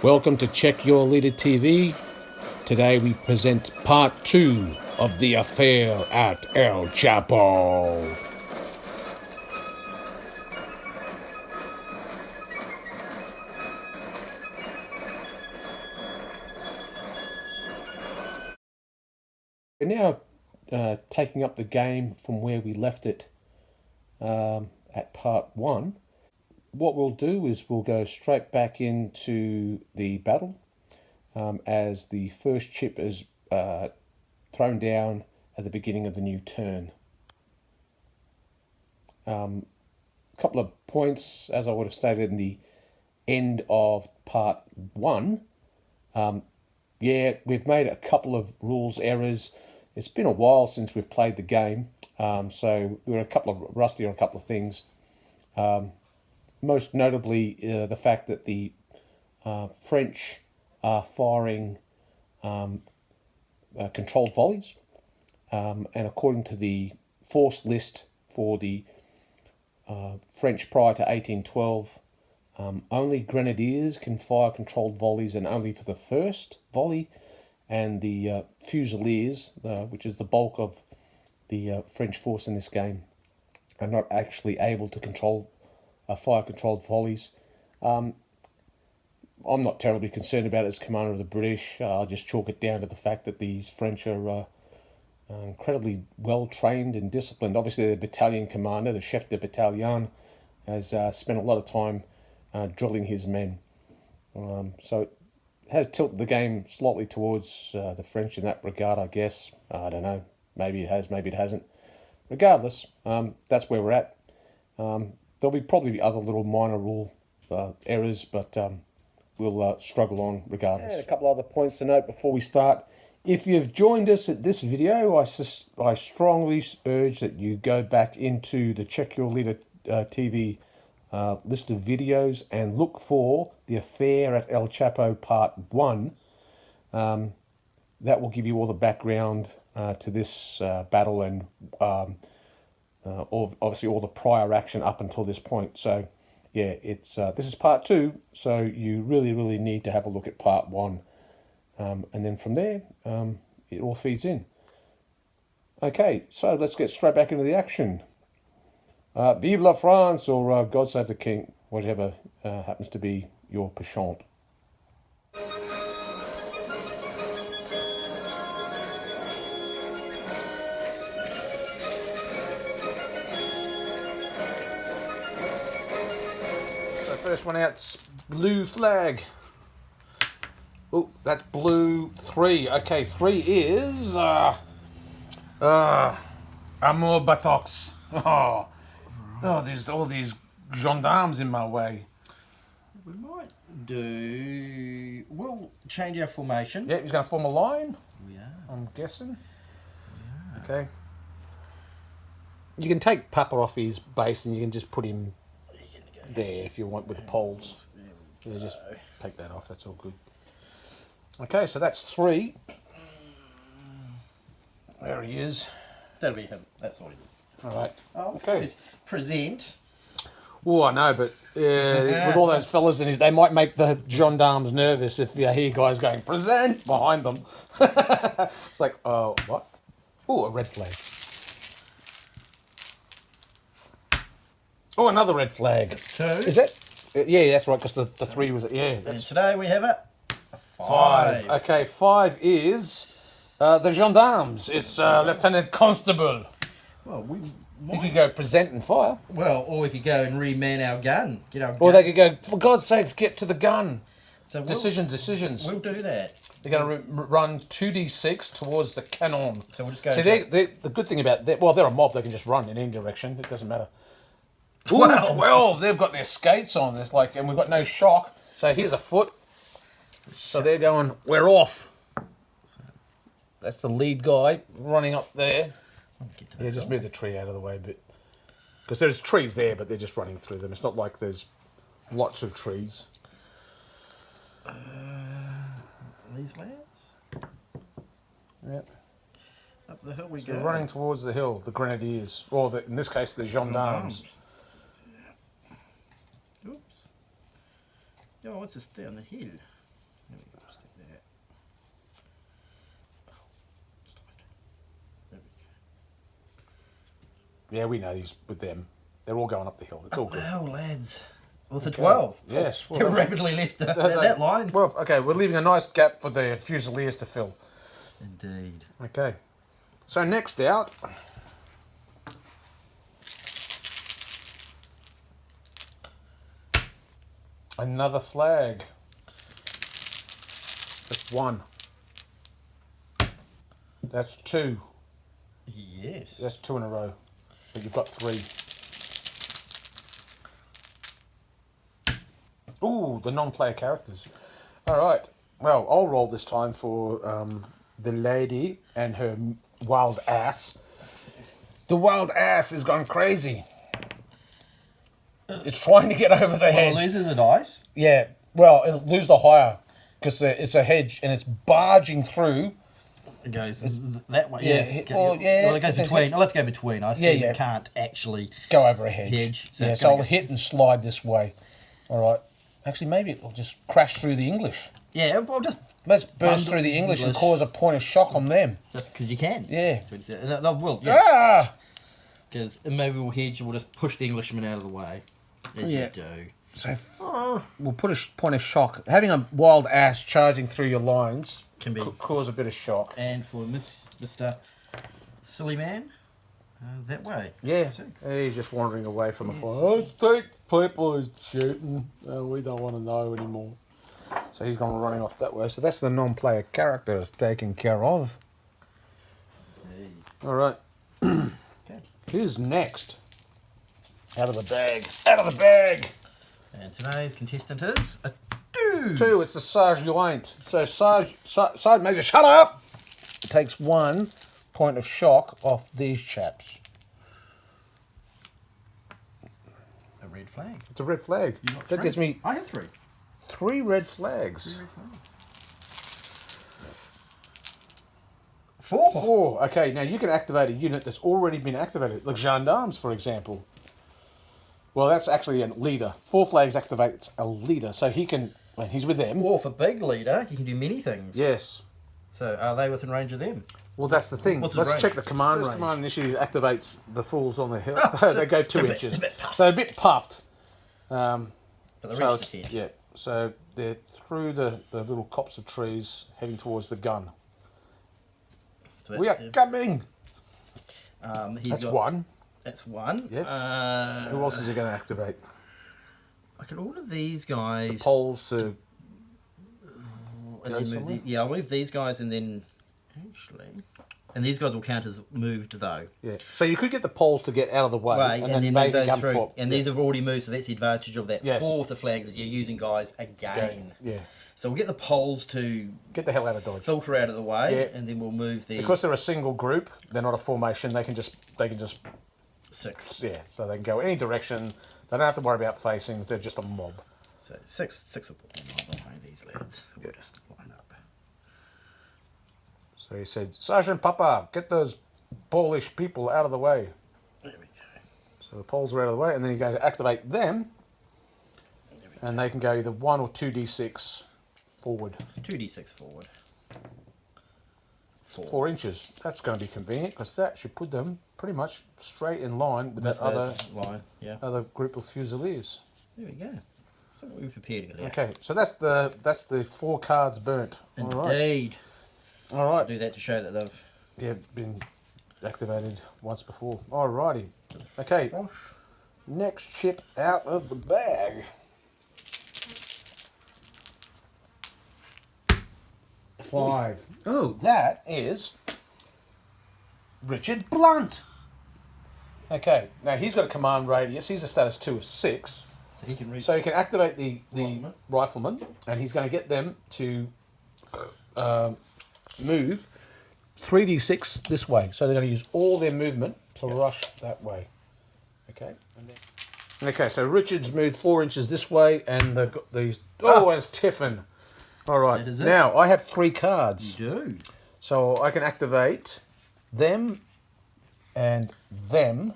Welcome to Check Your Leader TV. Today we present part 2 of the affair at El Chappo. We're now taking up the game from where we left it at part 1. What we'll do is we'll go straight back into the battle as the first chip is thrown down at the beginning of the new turn. A couple of points, as I would have stated in the end of part 1. We've made a couple of rules errors. It's been a while since we've played the game, so we were a couple of rusty on a couple of things. Most notably, the fact that the French are firing controlled volleys, and according to the force list for the French prior to 1812, only grenadiers can fire controlled volleys, and only for the first volley, and the fusiliers, which is the bulk of the French force in this game, are not actually able to fire controlled volleys. I'm not terribly concerned about it as commander of the British. I'll just chalk it down to the fact that these French are incredibly well trained and disciplined. Obviously, the battalion commander, the chef de bataillon, has spent a lot of time drilling his men. So it has tilted the game slightly towards the French in that regard, I guess. I don't know. Maybe it has, maybe it hasn't. Regardless, that's where we're at. There'll be probably other little minor rule errors, but we'll struggle on regardless. And a couple other points to note before we start. If you've joined us at this video, I strongly urge that you go back into the Check Your Leader TV list of videos and look for the affair at El Chappo Part 1. That will give you all the background to this battle and obviously all the prior action up until this point. So yeah, it's this is part 2, so you really need to have a look at part 1, and then from there it all feeds in. Okay, so let's get straight back into the action. Vive la France, or God save the King, whatever happens to be your penchant. First one out's blue flag. Oh, that's blue 3. Okay, 3 is Amour buttocks. Oh, there's all these gendarmes in my way. We might do. We'll change our formation. Yeah, he's going to form a line. We are. I'm guessing. Okay. You can take Papa off his base and you can just put him there if you want with the poles. Yeah, just take that off, that's all good. Okay, so that's 3. There he is. That'll be him. That's all he is. Alright. Okay. Present. Oh, I know, but with all those fellas in it, they might make the gendarmes nervous if you hear guys going, present, behind them. It's like, oh, what? Oh, a red flag. Oh, another red flag. That's 2. Is that? Yeah, that's right, because the 3 was... Yeah, And that's today we have a 5. Okay, 5 is the gendarmes. It's Lieutenant Constable. Well, we You could go present and fire. Well, or we could go and reman our gun. Get our gun. Or they could go, for God's sakes, get to the gun. So Decisions. We'll do that. They're going to run 2d6 towards the cannon. So we'll just go... See, the good thing about that... Well, they're a mob. They can just run in any direction. It doesn't matter. 12. They've got their skates on. There's like, and we've got no shock. So here's a foot. So they're going, we're off. That's the lead guy running up there. Yeah, just move the tree out of the way a bit. Because there's trees there, but they're just running through them. It's not like there's lots of trees. These lads? Yep. Up the hill we So go. we're running towards the hill, the grenadiers. Or in this case, the gendarmes. Oops. Oh, what's this down the hill? there. Oh, stop it. There we go. Yeah, we know these with them. They're all going up the hill. It's all Up the good. hell, lads. Well, it's a Okay. 12. Yes. They rapidly left that line. Well, okay, we're leaving a nice gap for the Fusiliers to fill. Indeed. Okay. So next out, another flag. That's one. That's two. Yes. That's two in a row. But you've got three. Ooh, the non-player characters. All right. Well, I'll roll this time for the lady and her wild ass. The wild ass has gone crazy. It's trying to get over the hedge. Well, it loses a dice. Yeah. Well, it'll lose the higher because it's a hedge and it's barging through. It goes that way. Yeah, Yeah. well, yeah, Well, it goes between. Oh, let's go between. I see yeah. you can't actually Go over a hedge. hedge. So, it's so gonna I'll hit and slide this way. All right. Actually, maybe it'll just crash through the English. Yeah, well, just Let's burst Bundle through the English and English. cause a point of shock on them. just because you can. Yeah. So it's, they will. Yeah. Ah! Because maybe we'll hedge. We'll just push the Englishman out of the way. As Yeah. you do. So we'll put a point of shock. Having a wild ass charging through your lines Can be. cause a bit of shock. And for Mr. Silly Man, that way. Yeah, 6. he's just wandering away from the fire. I think people is shooting. We don't want to know anymore. So he's gone running off that way. So that's the non-player character is taken care of. Hey. All right. Okay. Who's next? Out of the bag. Out of the bag. And today's contestant is a 2. Two. It's the Sergeant. So Sergeant Major, shut up. Takes 1 point of shock off these chaps. A red flag. It's a red flag. You got That 3. gives me I have 3. 3 red flags. 3 red flags. 4. 4. Okay, now you can activate a unit that's already been activated, like gendarmes, for example. Well, that's actually a leader. 4 flags activates a leader, so he can, when he's with them. Or for big leader, you can do many things. Yes. So are they within range of them? Well, that's the thing. What's his Let's range? check the command First range. command Command initiative activates the fools on the hill. Oh, They go 2 a bit- inches. a bit puffed. So a bit puffed. But they So reach it's, the 10. yeah. So they're through the little copse of trees, heading towards the gun. So that's We are coming. he's That's got, 1. That's 1. Yep. Who else is he going to activate? I can order these guys. Poles to and go then move somewhere? yeah, I'll move these guys and then actually, and these guys will count as moved though. yeah. So you could get the poles to get out of the way, Right, and then move maybe those gun through. for- And yeah. these have already moved, so that's the advantage of that. Yes. 4th of flags is you're using guys again. Yeah. So we'll get the poles to Get the hell out of Dodge. filter out of the way, Yeah. and then we'll move the Because they're a single group, they're not a formation. They can just 6. yeah. So they can go any direction. They don't have to worry about facing. They're just a mob. So 6 will put them on behind these lads. We'll Yeah. just line up. So he said, Sergeant Papa, get those Polish people out of the way. There we go. So the Poles are out of the way, and then you're going to activate them, and they can go either 1 or 2d6 forward. 2d6 forward. 4. 4 inches. That's going to be convenient because that should put them pretty much straight in line with that other line. Yeah. group of Fusiliers. There we go. So we prepared to go. Okay, so that's the 4 cards burnt. All right. Indeed. All I'll right. do that to show that they've Yeah, been activated once before. All righty. Okay. Next chip out of the bag. 5. Oh, that is Richard Blunt. Okay, now he's got a command radius. He's a status 2 of 6. So he can reach. So he can activate the Rifleman. rifleman, and he's going to get them to move 3d6 this way. So they're going to use all their movement to rush that way. Okay. Okay, so Richard's moved 4 inches this way, and they've got these. Oh, and it's Tiffin. All right. That is it. Now I have 3 cards, You do. so I can activate them, and them,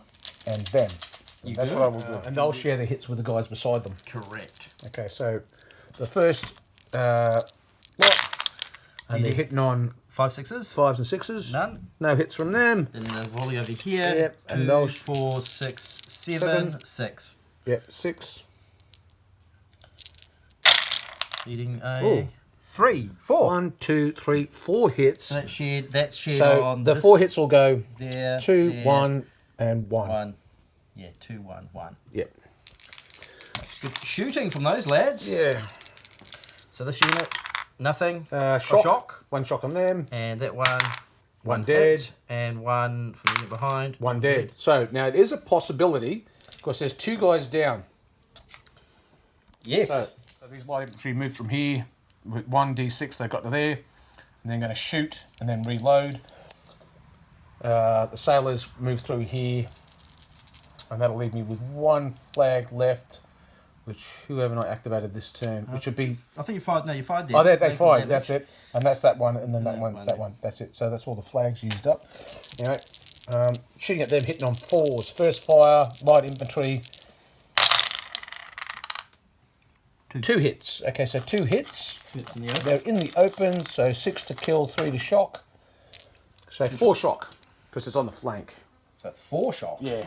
and them. You That's do. what I will do. And they'll share the hits with the guys beside them. Correct. Okay, so the first lot And they're hitting on 5 6s. 5s and 6s. None. No hits from them. Then the volley over here. Yep, 2, and those 4, 6, 7, seven. 6. Yep, 6. Eating a Ooh. 3, 4. 1, 2, 3, 4 hits. So that's shared So on the this 4 hits will go there, 2, there, 1, and 1. 1. Yeah, 2, 1, 1. Yep. Good shooting from those lads. Yeah. So this unit, nothing. Shock. 1 shock on them. And that one, One dead. hit, and 1 from the unit behind. 1 dead. So now it is a possibility, because there's 2 guys down. Yes. So these light infantry moved from here with 1d6 they got to there, and then going to shoot and then reload. The sailors move through here, and that'll leave me with 1 flag left, which whoever I activated this turn, which would be. I think you fired. No, you fired there. Oh, they fired. That's it, and that's that one, and then that one, one that there. one. That's it. So that's all the flags used up. Anyway, shooting at them, hitting on 4s. First fire, light infantry. 2 hits. Okay, so 2 hits. Hits in the open. They're in the open, so 6 to kill, 3 to shock. So 4 shock, because it's on the flank. So that's 4 shot. Yeah,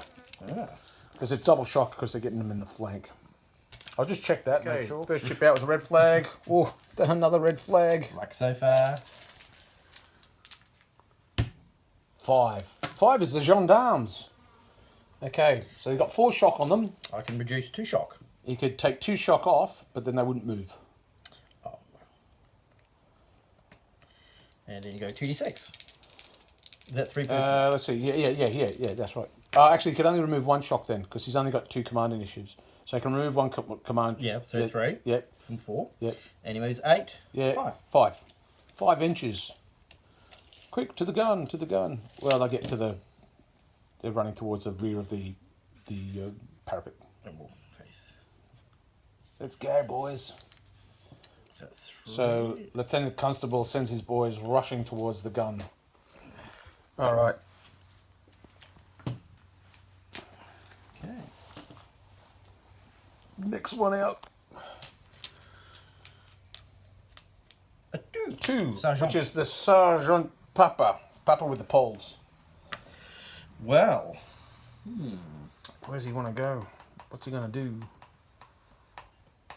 Ah. because it's double shock because they're getting them in the flank. I'll just check that, make sure. First chip out was a red flag. Oh, then another red flag. Like so far. 5. 5 is the gendarmes. Okay, so they've got 4 shock on them. I can reduce 2 shock. You could take 2 shock off, but then they wouldn't move. Oh. And then you go 2d6. Is that 3? Let's see. Yeah, that's right. Actually, you could only remove 1 shock then, because he's only got 2 command initiatives. So I can remove 1 command. Yeah, so 3. Yep. From 4. Yep. And he moves 8. Yeah. 5. 5. 5 inches. Quick, to the gun, to the gun. Well, they get to the. They're running towards the rear of the parapet. And we'll face. Let's go, boys. So that's 3. So Lieutenant Constable sends his boys rushing towards the gun. All right. Okay. Next one out. A 2. 2, Sergeant. which is the Sergeant Papa. Papa with the poles. Well. Where does he want to go? What's he going to do?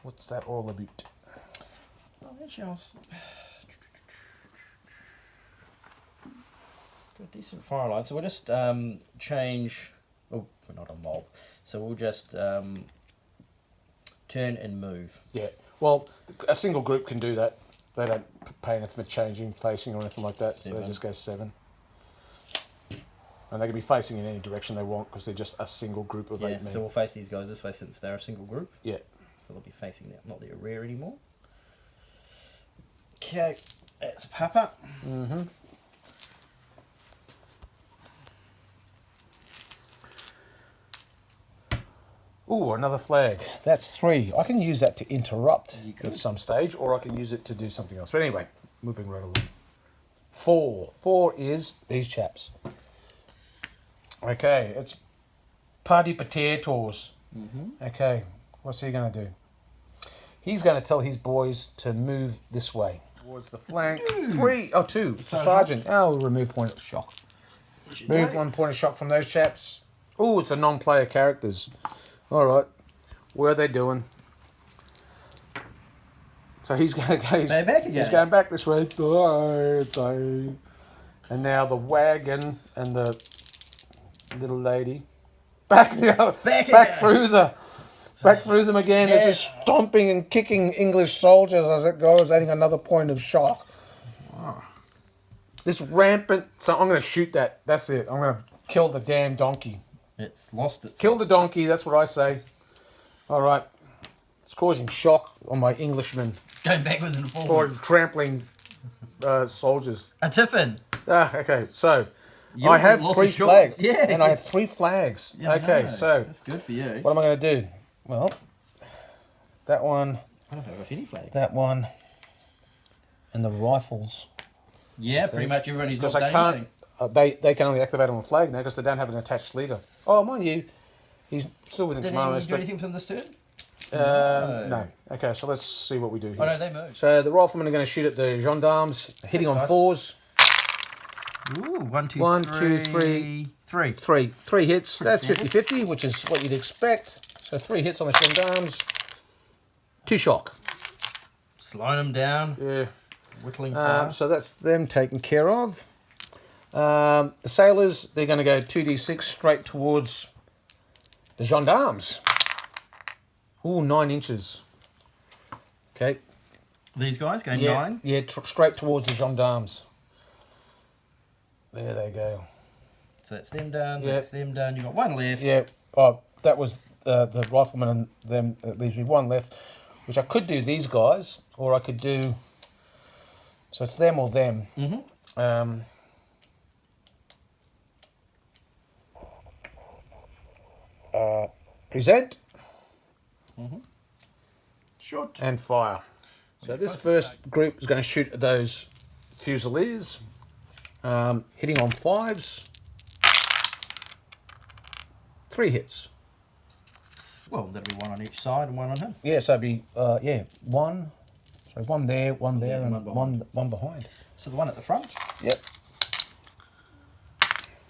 What's that all about? Well, actually, I was... Got a decent firelight, so we'll just change. Oh, we're not a mob, so we'll just turn and move. Yeah. Well, a single group can do that. They don't pay anything for changing, facing, or anything like that. So 7. they just go 7. And they can be facing in any direction they want because they're just a single group of 8 men. So we'll face these guys this way since they're a single group. Yeah. So they'll be facing that, not the rear anymore. Okay, that's Papa. Mm-hmm. Ooh, another flag. That's 3. I can use that to interrupt at some stage, or I can use it to do something else. But anyway, moving right along. 4. 4 is these chaps. Okay, it's Party Potatoes. Okay, what's he going to do? He's going to tell his boys to move this way. Towards the flank. 3. Oh, 2. It's the sergeant. Oh, we'll remove point of shock. Move 1 point of shock from those chaps. Oh, it's the non-player characters. All right, what are they doing? So he's going to go. They're back again. He's going back this way. And now the wagon and the little lady back Back through them again. As he's stomping and kicking English soldiers as it goes, adding another point of shock. This rampant. So I'm going to shoot that. That's it. I'm going to kill the damn donkey. It's lost its... Kill the donkey, that's what I say. All right. It's causing shock on my Englishmen. Going backwards and Or forwards. trampling soldiers. A tiffin. Okay, so You I have lost 3 a shot. flags. Yeah. And I have 3 flags. Yeah, I okay, know. so That's good for you. what am I going to do? Well, that one, I don't have any flags. that one, and the rifles. Yeah, pretty much everyone who's not Because I done can't. anything. They can only activate on a flag now because they don't have an attached leader. Oh, mind you, he's still within Did command. he do anything from this turn? No. Okay, so let's see what we do here. Oh no, they move. So the riflemen are going to shoot at the gendarmes, hitting on Nice. 4s. Ooh, one, two, One, three. two, three. Three. Three hits. That's standard. 50-50, which is what you'd expect. So 3 hits on the gendarmes. 2 shock. Slowing them down. Yeah. Whittling fast. So that's them taken care of. The sailors, they're going to go 2d6 straight towards the gendarmes. Ooh, 9 inches. Okay. These guys going Yeah, 9. yeah, straight towards the gendarmes. There they go. So that's them down. Yeah. That's them down. You got one left. Yeah. Oh, that was the rifleman and them. That leaves me 1 left, which I could do these guys, or I could do. So it's them or them. Mm-hmm. Present Shot. and fire. So this first group is going to shoot at those fusiliers, hitting on 5s. 3 hits. Well, that'll be one on each side and one on him. Yeah, so it'd be one. So one there, Yeah, and one one behind. So the one at the front, Yep.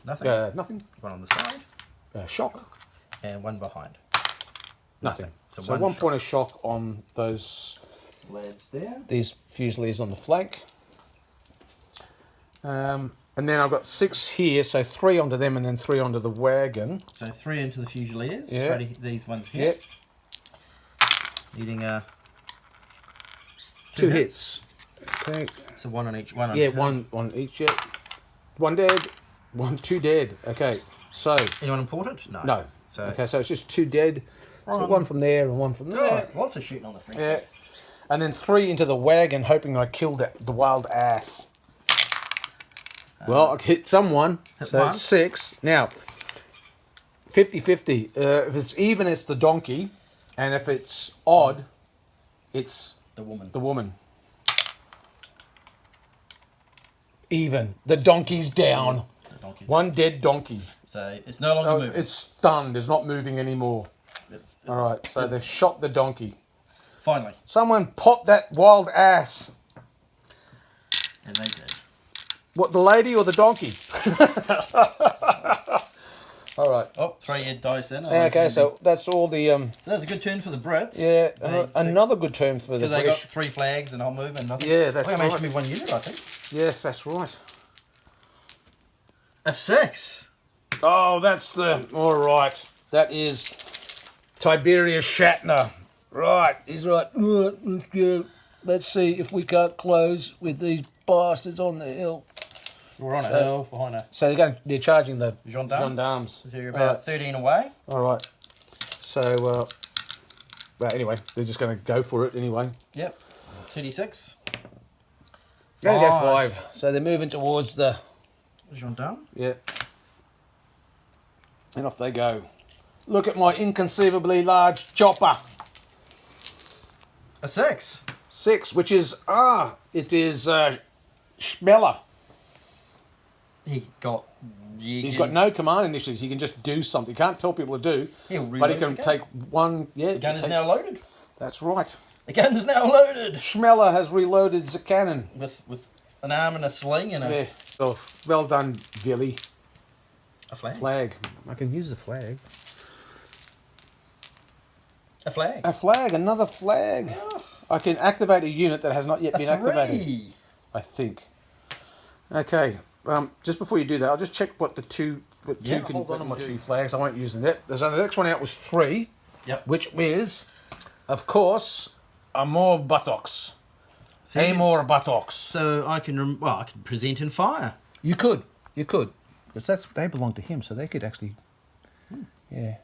nothing. Nothing. One on the side, Shock. and one behind. Nothing. So So one one shock. point of shock on those Lads there. these fusiliers on the flank. And then I've got 6 here, so 3 onto them and then 3 onto the wagon. So 3 into the Fusiliers. Yeah. Ready, these ones here. Yep. Needing 2 hits. Okay. So one on each. One on Yeah, him. one each. Yeah. 1 dead. 2 dead. Okay. So Anyone important? No. no. So Okay, so it's just 2 dead. So Right. 1 from there and 1 from there. God, lots of shooting on the French. Yeah. And then 3 into the wagon, hoping I killed the wild ass. Well, I hit someone, so one. it's 6. Now, 50-50. If it's even, it's the donkey. And if it's odd, it's The woman. the woman. Even. The donkey's down. The donkey's 1 dead donkey. So it's no longer So moving. it's stunned. It's not moving anymore. It's, All right, so they've shot the donkey. finally, Someone pop that wild ass. and they did. What, the lady or the donkey? All right. Oh, 3 head dice in. Okay, so that's all the So that was a good turn for the Brits. yeah. They- Another good term for the So they got British. 3 flags and I'll move and nothing. Yeah, that's I managed right. to move 1 unit, I think. Yes, that's right. A 6. Oh, that's the all right. That is Tiberius Shatner. Right, he's right. Right, let's go. Let's see if we can't close with these bastards on the hill. We're on a So- hill behind a So they're charging the gendarme. gendarmes. So you're about 13 away. All right. So, well, anyway, they're just going to go for it anyway. Yep. 2d6. They go 5. So they're moving towards the Gendarme. yeah. And off they go. Look at my inconceivably large chopper. A 6. 6, which is it is Schmeller. He's got no command initiatives. He can just do something. He can't tell people to do, He'll but he reload can the gun. take one. Yeah, The gun he is takes- now loaded. That's right. The gun is now loaded. Schmeller has reloaded the cannon. With an arm and a sling and a, Yeah. Oh, well done, Billy. a flag. Flag. I can use the flag. A flag. A flag. Another flag. I can activate a unit that has not yet been activated. 3. I think. Okay. Just before you do that, I'll just check what the two. What Yeah, two can hold on what to my can do. 2 Flags. I won't use them yet. So the next one out was 3. Yep. Which is, of course, Amor buttocks. So you can- Amor buttocks. So I can I can present and fire. You could, because they belong to him, so they could actually, yeah.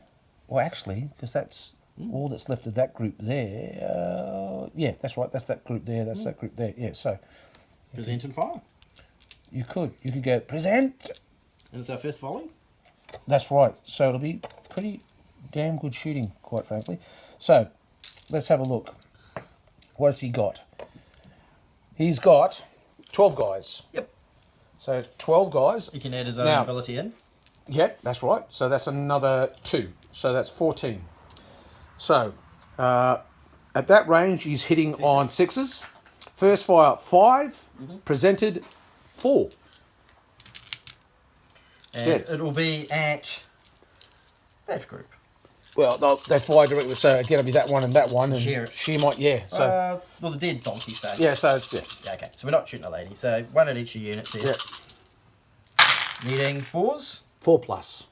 Well, actually, because that's all that's left of that group there. Yeah, that's right. That's that group there. That's that group there. Yeah. So Present and fire. you could go present. And it's our first volley. That's right. So it'll be pretty damn good shooting, quite frankly. So let's have a look. What has he got? He's got 12 guys. Yep. So 12 guys. He can add his own Now- ability in. Yep, that's right. So that's another 2. So that's 14. So At that range, he's hitting on 6s. First fire 5, presented 4. And Yeah. it'll be at that group. Well, they fly directly, so again, it'll be that one and that one, and Share it. she might, yeah. So Well, the dead donkey say. yeah, so it's Yeah, okay, so we're not shooting a lady. So one at each of your units there. yeah, Needing 4s. 4 plus.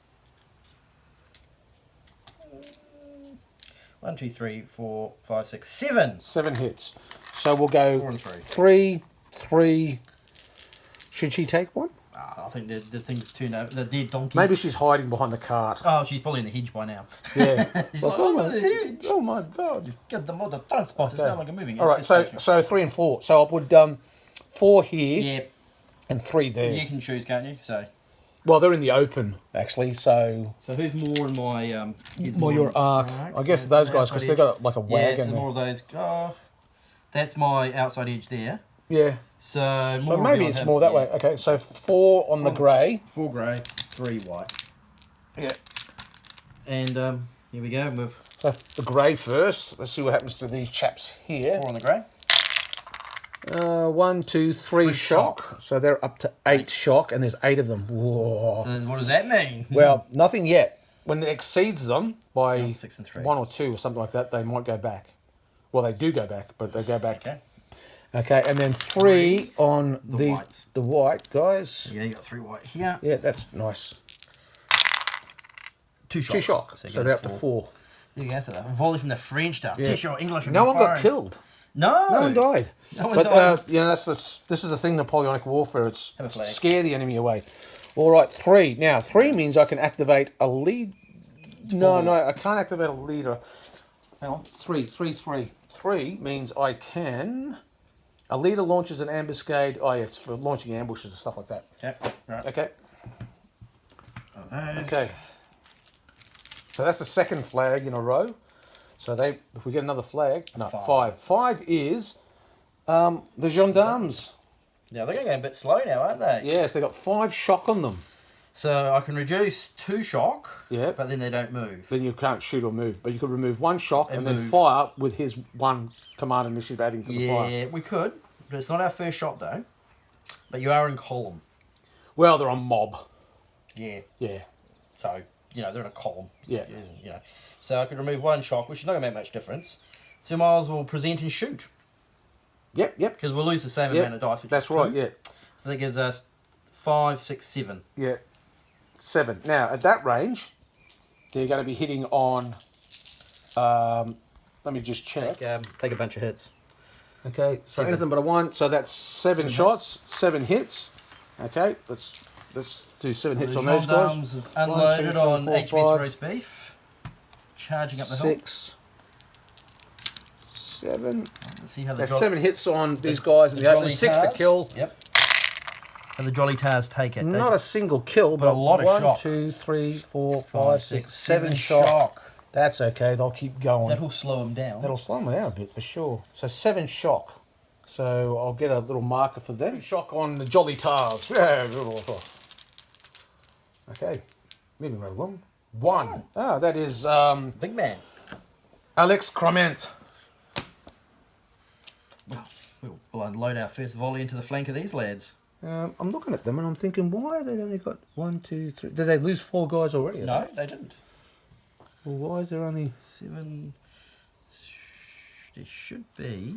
1, 2, 3, 4, 5, 6, 7. 7 hits. So we'll go 4 and 3. 3, 3. Should she take one? I think the thing's turned over. The dead donkey. Maybe she's hiding behind the cart. Oh, she's probably in the hedge by now. Yeah. She's like, oh, I'm in the hedge. Oh my god. You've got the motor transport. It's Okay. no longer moving. All right, It's so stationary. 3 and 4. So I would 4 here Yeah, and 3 there. you can choose, can't you? So Well, they're in the open actually, so who's more in my who's more your arc. Alright, I guess so those the guys outside because they've edge. got like a Yeah, wagon. so more of those. Oh, that's my outside edge there. Yeah. So So more will maybe be on it's him, more that yeah. way. Okay, so 4 on the grey. 4 grey, 3 white. Yeah. And here we go with So the grey first. Let's see what happens to these chaps here. 4 on the grey. 1, 2, 3 shock. So they're up to 8 shock, and there's 8 of them. Whoa. So what does that mean? Well, nothing yet. When it exceeds them by Yeah, 6 and 3. 1 or 2 or something like that, they might go back. Well, they do go back, but they go back. Okay. Okay, and then 3 on The whites. the white guys. Yeah, you got 3 white here. Yeah, that's nice. 2 shock. 2 shock. you So get they're up to 4. 4. There you go. So the volley from the French stuff. Yeah. 2 shot English. No one got killed. No. No one died. No one But died. this is the thing, Napoleonic warfare. It's Have a flag. scare the enemy away. All right, 3. Now 3 means I can activate a lead. No, I can't activate a leader. Hang on. 3. 3 means I can. A leader launches an ambuscade. Oh, yeah, it's for launching ambushes and stuff like that. Okay. Right. Okay. Those. Okay. So that's the second flag in a row. So if we get another flag, no, 5. 5 is the gendarmes. Now they're going to go a bit slow now, aren't they? Yes, they got 5 shock on them. So I can reduce 2 shock. Yeah. But then they don't move. Then you can't shoot or move, but you could remove 1 shock and then move. fire with his 1 command initiative adding to the fire. Yeah, we could. But it's not our first shot though. But you are in column. Well, they're on mob. Yeah. Yeah. So, they're in a column. Yeah. So I could remove 1 shock, which is not going to make much difference. So Miles will present and shoot. Yep. Because we'll lose the same amount of dice, which That's is right. 2. Yeah. So that gives us 5, 6, 7. Yeah. 7. Now at that range, they're going to be hitting on. Let me just check. Take a bunch of hits. Okay, so 7. anything but a 1. So that's 7 shots, 7 hits. Okay, let's do 7 hits on those guys. Gendarmes have unloaded 1, 2, 3, on 4, HMS 5, roast beef. Charging up the hill. 6, 7. Let's see how the There's jolly, 7 hits on these guys in the opening. 6 to tars. kill. Yep. And the jolly tars take it. Not a single kill, but a lot of 1, shock. 2, 3, 4, 5, 5, 6, 6, 7 shock. That's okay. They'll keep going. That'll slow them down. That'll slow them down a bit for sure. So 7 shock. So I'll get a little marker for them. Shock on the Jolly Tars. Yeah. Okay, moving right along. 1. Ah, that is Big man. Alex Crement. We'll unload our first volley into the flank of these lads. I'm looking at them and I'm thinking, why have they only got 1, 2, 3? Did they lose 4 guys already? No, they didn't. Well, why is there only 7. There should be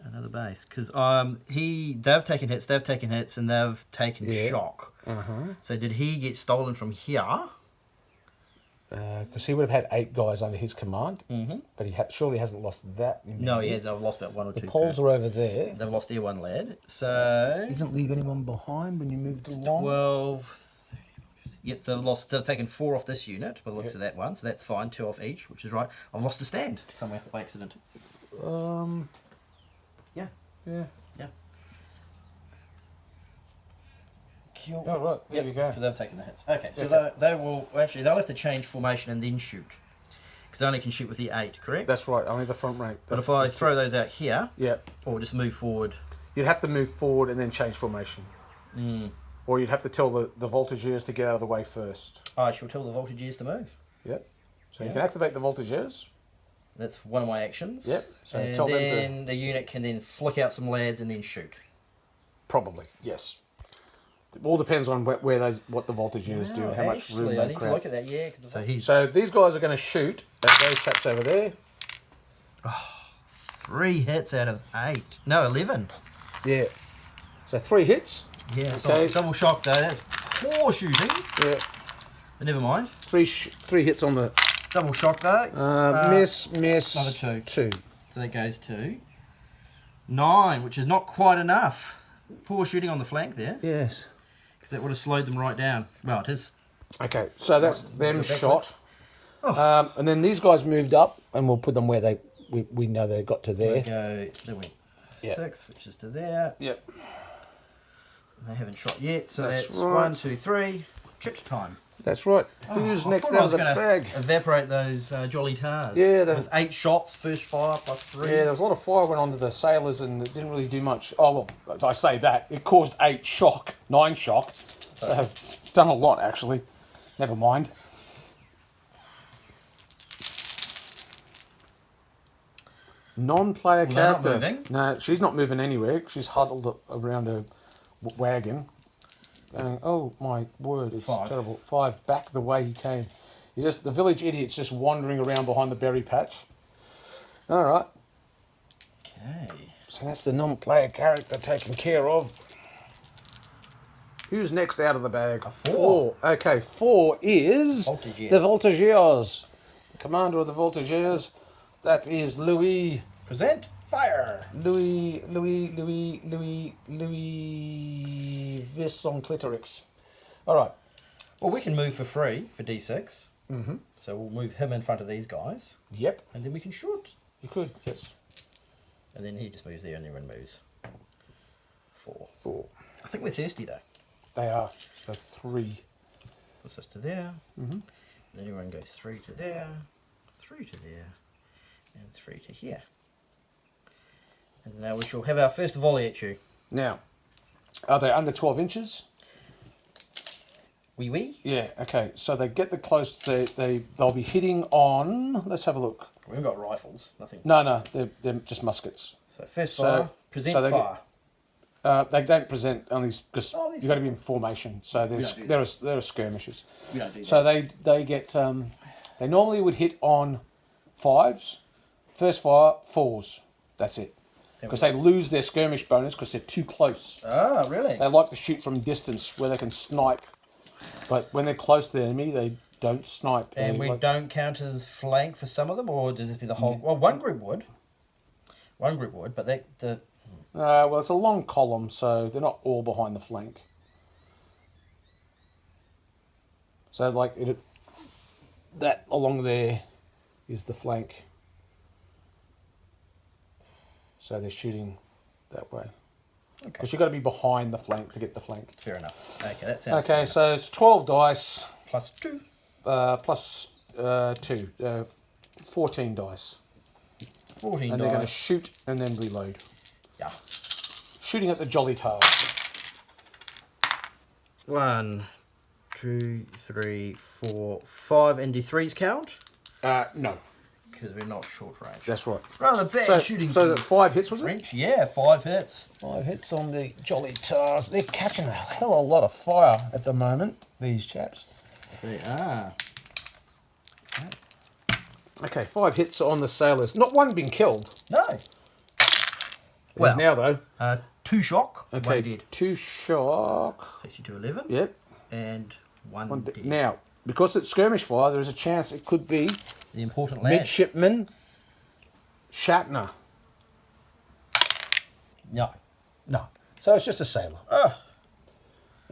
another base because they've taken hits, and they've taken shock. So did he get stolen from here? because he would have had 8 guys under his command, but he surely hasn't lost that many. No, he has. I've lost about 1 or 2. The poles are over there. They've lost their 1 lad. So You didn't leave anyone behind when you moved along. 12. 30, yep, they've taken 4 off this unit by the looks of that one, so that's fine. 2 off each, which is right. I've lost a stand somewhere by accident. Yeah. Yeah. Yeah. Kill. Oh, right. There we go. Because they've taken the hits. Okay, so they'll have to change formation and then shoot. Because they only can shoot with the 8, correct? That's right. Only the front rank. But if I throw those out here, Yeah. or just move forward. You'd have to move forward and then change formation. Or you'd have to tell the voltigeurs to get out of the way first. I shall tell the voltigeurs to move. Yep. So you Yeah. can activate the voltigeurs. That's one of my actions. Yep. So and tell them to- then the unit can then flick out some lads and then shoot. Probably, yes. It all depends on what the voltage units do, and how much room I they need to craft. look at that. Yeah. So these guys are going to shoot at those chaps over there. 3 hits out of 8. No, 11. Yeah. So 3 hits. Yeah. Okay. So double shock though. That's poor shooting. Yeah. But never mind. 3 hits on the Double shock though. miss. Another 2. 2. So that goes to 9, which is not quite enough. Poor shooting on the flank there, Yes. because that would have slowed them right down. Well, it is. Okay, so that's them Go backwards. shot. Oh. And then these guys moved up, and we'll put them where we know they got to there. They went Yeah. 6, which is to there. Yep. They haven't shot yet, so That's that's right. 1, 2, 3. Chit time. That's right. Who's I next thought I out was of the gonna bag? evaporate those jolly tars. Yeah, with 8 shots, first fire plus 3. Yeah, there was a lot of fire went onto the sailors, and it didn't really do much. Oh well, I say that it caused 9 shock. So it's done a lot actually. Never mind. Non-player Well, they're not character. moving. No, she's not moving anywhere. She's huddled around a wagon. Going, oh my word, it's 5. terrible. 5 back the way he came. The village idiot's just wandering around behind the berry patch. All right. Okay. So that's the non-player character taken care of. Who's next out of the bag? 4. Okay, 4 is Voltigeur. the Voltigeurs. The commander of the Voltigeurs. That is Louis Present fire. Visson Clitorix. All right. Well, we can move for free for D6. Mm-hmm. So we'll move him in front of these guys, Yep, and then we can shoot. you could. Yes. And then he just moves there, and everyone moves. 4. 4. I think we're thirsty though. They are. So 3. Puts us to there. Mm-hmm. Then everyone goes 3 to there, 3 to there, and 3 to here. And now we shall have our first volley at you. Now, are they under 12 inches? Wee. Yeah, okay. So they get the close, they'll be hitting on, let's have a look. We haven't got rifles, nothing. No, they're just muskets. So first So- fire, present so they fire. They don't present only because Oh, these you've got to be in formation. So We don't do there are skirmishes. We don't do So that. they get they normally would hit on 5s, first fire 4s. That's it. Because they lose their skirmish bonus because they're too close. Ah, really? They like to shoot from distance where they can snipe, but when they're close to the enemy, they don't snipe. And They we like- don't count as flank for some of them, or does this be the whole? Well, one group would. One group would, but the well, it's a long column, so they're not all behind the flank. So, like, that along there is the flank. So they're shooting that way. okay, Because you've got to be behind the flank to get the flank. fair enough. Okay, that sounds Okay, fair so it's 12 dice enough. Plus 2. plus 2. 14 dice. 14 And they're going to dice. shoot and then reload. Yeah. Shooting at the jolly tars. 1, 2, 3, 4, 5, and do 3s count? No, Because we're not short range. that's right. Rather bad shooting. So from 5 hits, was it? French, yeah, 5 hits. 5 hits on the jolly tars. They're catching a hell of a lot of fire at the moment, these chaps. They are. Okay, 5 hits on the sailors. Not one been killed. No. Well, Well, now though. 2 shock. Okay, 1 dead. 2 shock. Takes you to 11. Yep. And 1 One dead. now, because it's skirmish fire, there is a chance it could be The important lad. midshipman Shatner. No. No. So it's just a sailor.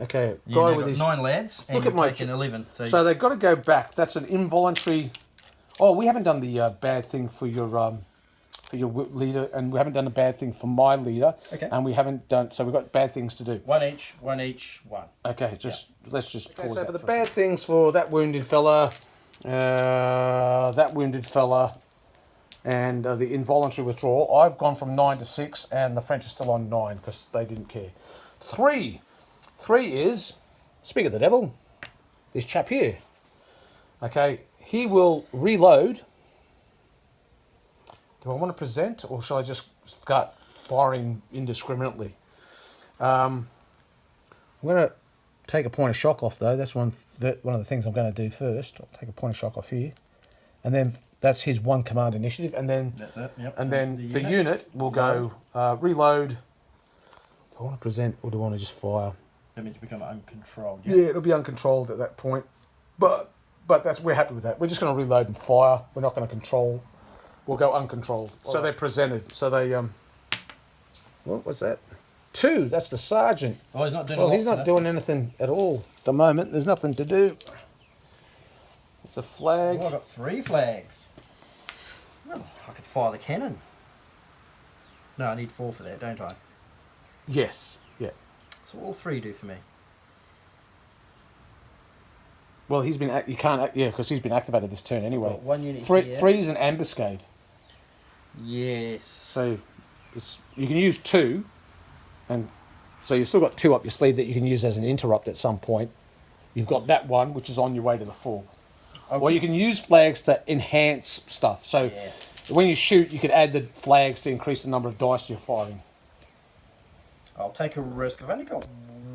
Okay, You guy now with got his. 9 lads, and Look you've at my taken 11. So they've got to go back. That's an involuntary. Oh, we haven't done the bad thing for your leader, and we haven't done a bad thing for my leader. Okay. And we haven't done. So we've got bad things to do. 1 each, 1 each, 1. Okay, let's just pause so that. for The the bad things for that wounded fella, and the involuntary withdrawal. I've gone from 9 to 6, and the French are still on 9 because they didn't care. 3 is, speak of the devil, this chap here. Okay, he will reload Do I want to present, or shall I just start firing indiscriminately? I'm going to take a point of shock off, though. That's one of the things I'm going to do first. I'll take a point of shock off here. And then that's his one command initiative. And then That's it, yep. And then the unit will go reload. Do I want to present, or do I want to just fire? That means you become uncontrolled. Yeah, it'll be uncontrolled at that point. But we're happy with that. We're just going to reload and fire. We're not going to control. We'll go uncontrolled. So they're presented. So they what was that? 2. That's the sergeant. Oh, he's not doing. Well, he's not doing anything at all at the moment. There's nothing to do. It's a flag. Oh, I've got 3 flags. Well, I could fire the cannon. No, I need 4 for that, don't I? Yes. Yeah. So all 3 do for me. Well, he's been. You can't. Yeah, because he's been activated this turn anyway. Got 1 unit 3 here. 3's an ambuscade. Yes. So you can use 2, and so you've still got 2 up your sleeve that you can use as an interrupt at some point. You've got that one, which is on your way to the 4. Okay. Or you can use flags to enhance stuff. So Yeah. when you shoot, you could add the flags to increase the number of dice you're firing. I'll take a risk. I've only got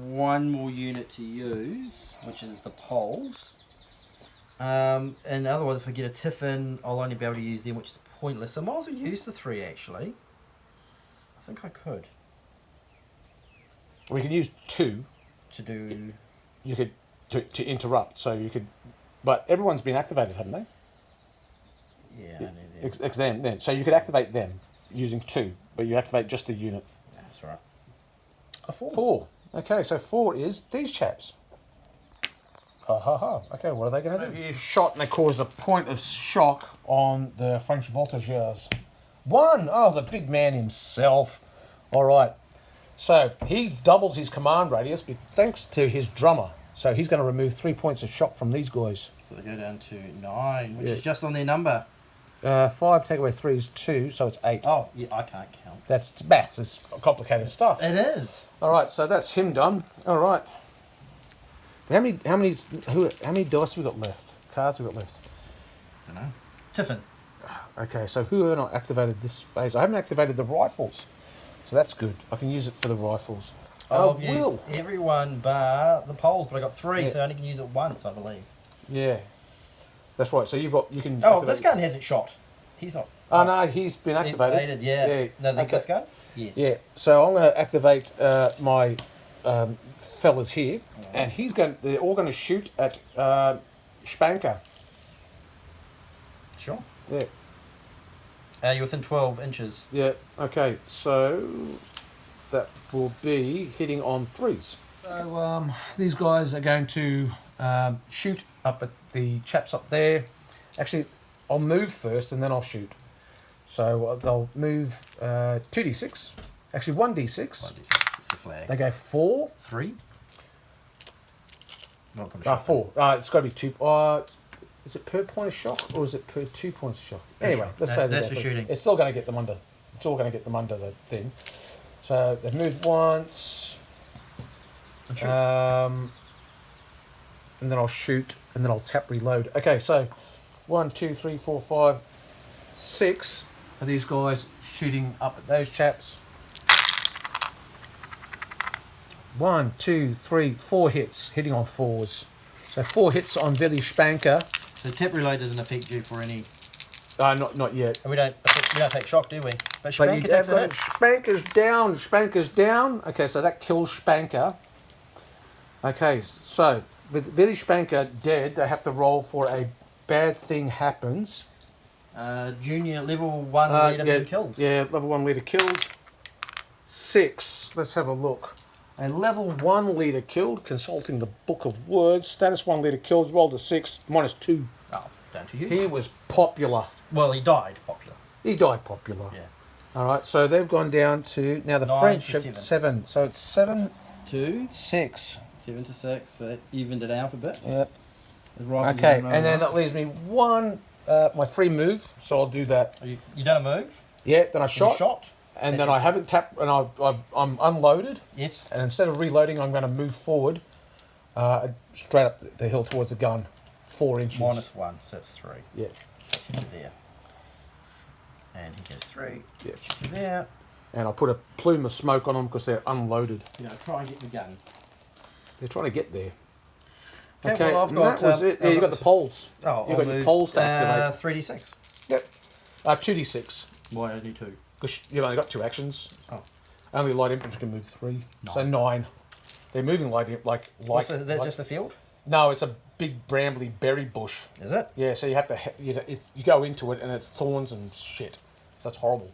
1 more unit to use, which is the poles. And otherwise, if I get a tiffin, I'll only be able to use them, which is pointless. So I might as well use the 3, actually. I think I could. We can use 2. To do... You could to interrupt. So you could, but everyone's been activated, haven't they? Yeah, I need them. Them. Then. So you could activate them using 2, but you activate just the unit. That's right. A 4. 4. Okay, so 4 is these chaps. Ha ha ha. Okay, what are they going to do? You shot and they caused a point of shock on the French voltigeurs. 1! Oh, the big man himself. All right. So he doubles his command radius thanks to his drummer. So he's going to remove 3 points of shock from these guys. So they go down to 9, which Yeah. is just on their number. 5 take away 3 is 2, so it's 8. Oh, yeah, I can't count. That's maths. It's complicated stuff. It is. All right, so that's him done. All right. How many dice we got left? Cards we got left? I don't know. Tiffin. Okay, so who have I not activated this phase? I haven't activated the rifles, so that's good. I can use it for the rifles. I've used everyone bar the poles, but I got 3, Yeah. so I only can use it once, I believe. Yeah, that's right. So you can. Oh, activate- this gun hasn't shot. He's not. Oh no, he's been He's activated. baited, yeah. No, okay. this gun? Yes. Yeah. So I'm going to activate my fellas here, and they're all going to shoot at Spanker. Sure. Yeah. You're within 12 inches. Yeah. Okay. So that will be hitting on 3s. So these guys are going to shoot up at the chaps up there. Actually, I'll move first and then I'll shoot. So they'll move 2d6. Actually, 1d6. It's a flag. They go 4. 3? Not gonna Ah, shoot 4. It's got to be 2. Is it per point of shock or is it per 2 points of shock? Per Anyway, shock. let's say That's for shooting. It's still going to get them under. It's all going to get them under the thing. So they've moved once. I'm sure. And then I'll shoot, and then I'll tap reload. Okay, so 1, 2, 3, 4, 5, 6 of these guys shooting up at those chaps. 1, 2, 3, 4 hits, hitting on 4s. So 4 hits on Billy Spanker. So tap reload doesn't affect you for any... Not yet. We don't take shock, do we? But But Spanker takes a hit. Spanker's down. Spanker's down. Okay, so that kills Spanker. Okay, so with Billy Spanker dead, they have to roll for a bad thing happens. Junior level 1 leader being killed. Yeah, level 1 leader killed. 6. Let's have a look. A level 1 leader killed, consulting the Book of Words. Status 1 leader killed, rolled a 6, -2. Oh, down to you. He was popular. Well, he died popular. He died popular. Yeah. All right, so they've gone down to... Now the 9 French to have 7. 7. So it's 7, 2, 6. 7 to 6, so that evened it out a bit. Yep. The rifles Okay, are and then that leaves me one, my free move, so I'll do that. You done a move? Yeah, then I You shot, and then I haven't tapped, and I'm unloaded, Yes. and instead of reloading, I'm going to move forward, straight up the hill towards the gun, 4 inches. -1, so that's 3. Yeah. There. And he goes 3. Yep. There. And I'll put a plume of smoke on them because they're unloaded. Try and get the gun. They're trying to get there. Okay, well, I've and got... that was it. Yeah, you've got the poles. Oh, You've got your poles to activate. 3d6. Yep. 2d6. Why only 2? Because you've only got 2 actions. Oh. Only light infantry can move 3. 9. So 9. They're moving like That's just a field? No, it's a big brambly berry bush. Is it? Yeah, so you have to you go into it and it's thorns and shit. So that's horrible.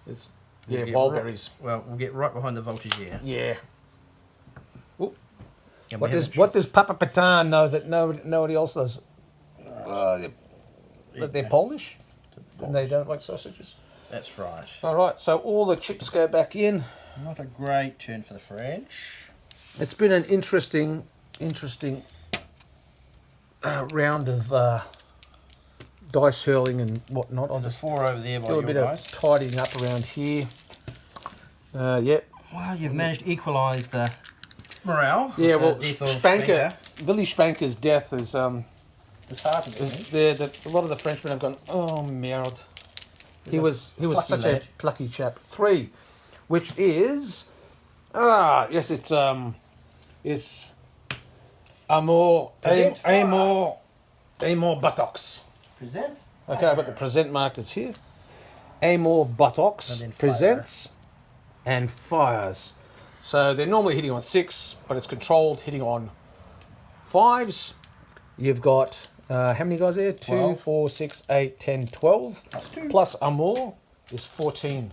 It's wild berries. Well, we'll get right behind the voltigeur. Yeah. Oop. And What does Papa Patan know that nobody else does? That they're Polish and they don't like sausages. That's right. All right, so all the chips go back in. Not a great turn for the French. It's been an interesting round of dice hurling and whatnot. I'll There's just 4 over there by do a your bit guys. of tidying up around here. Yep. Well, you've managed to equalise the morale. Yeah, well, Death of Spanker, Willy Spanker's death is disheartening. a lot of the Frenchmen have gone, oh merde. He was plucky such lad. a plucky chap. 3, which is yes, it's Amor Present Amor buttocks. Present. Okay, I've got the present markers here. Amor buttocks And then fire. presents and fires. So they're normally hitting on 6, but it's controlled hitting on 5s. You've got how many guys there? 2, 12. 4, 6, 8, 10, 12. Plus 2. Plus Amor is 14.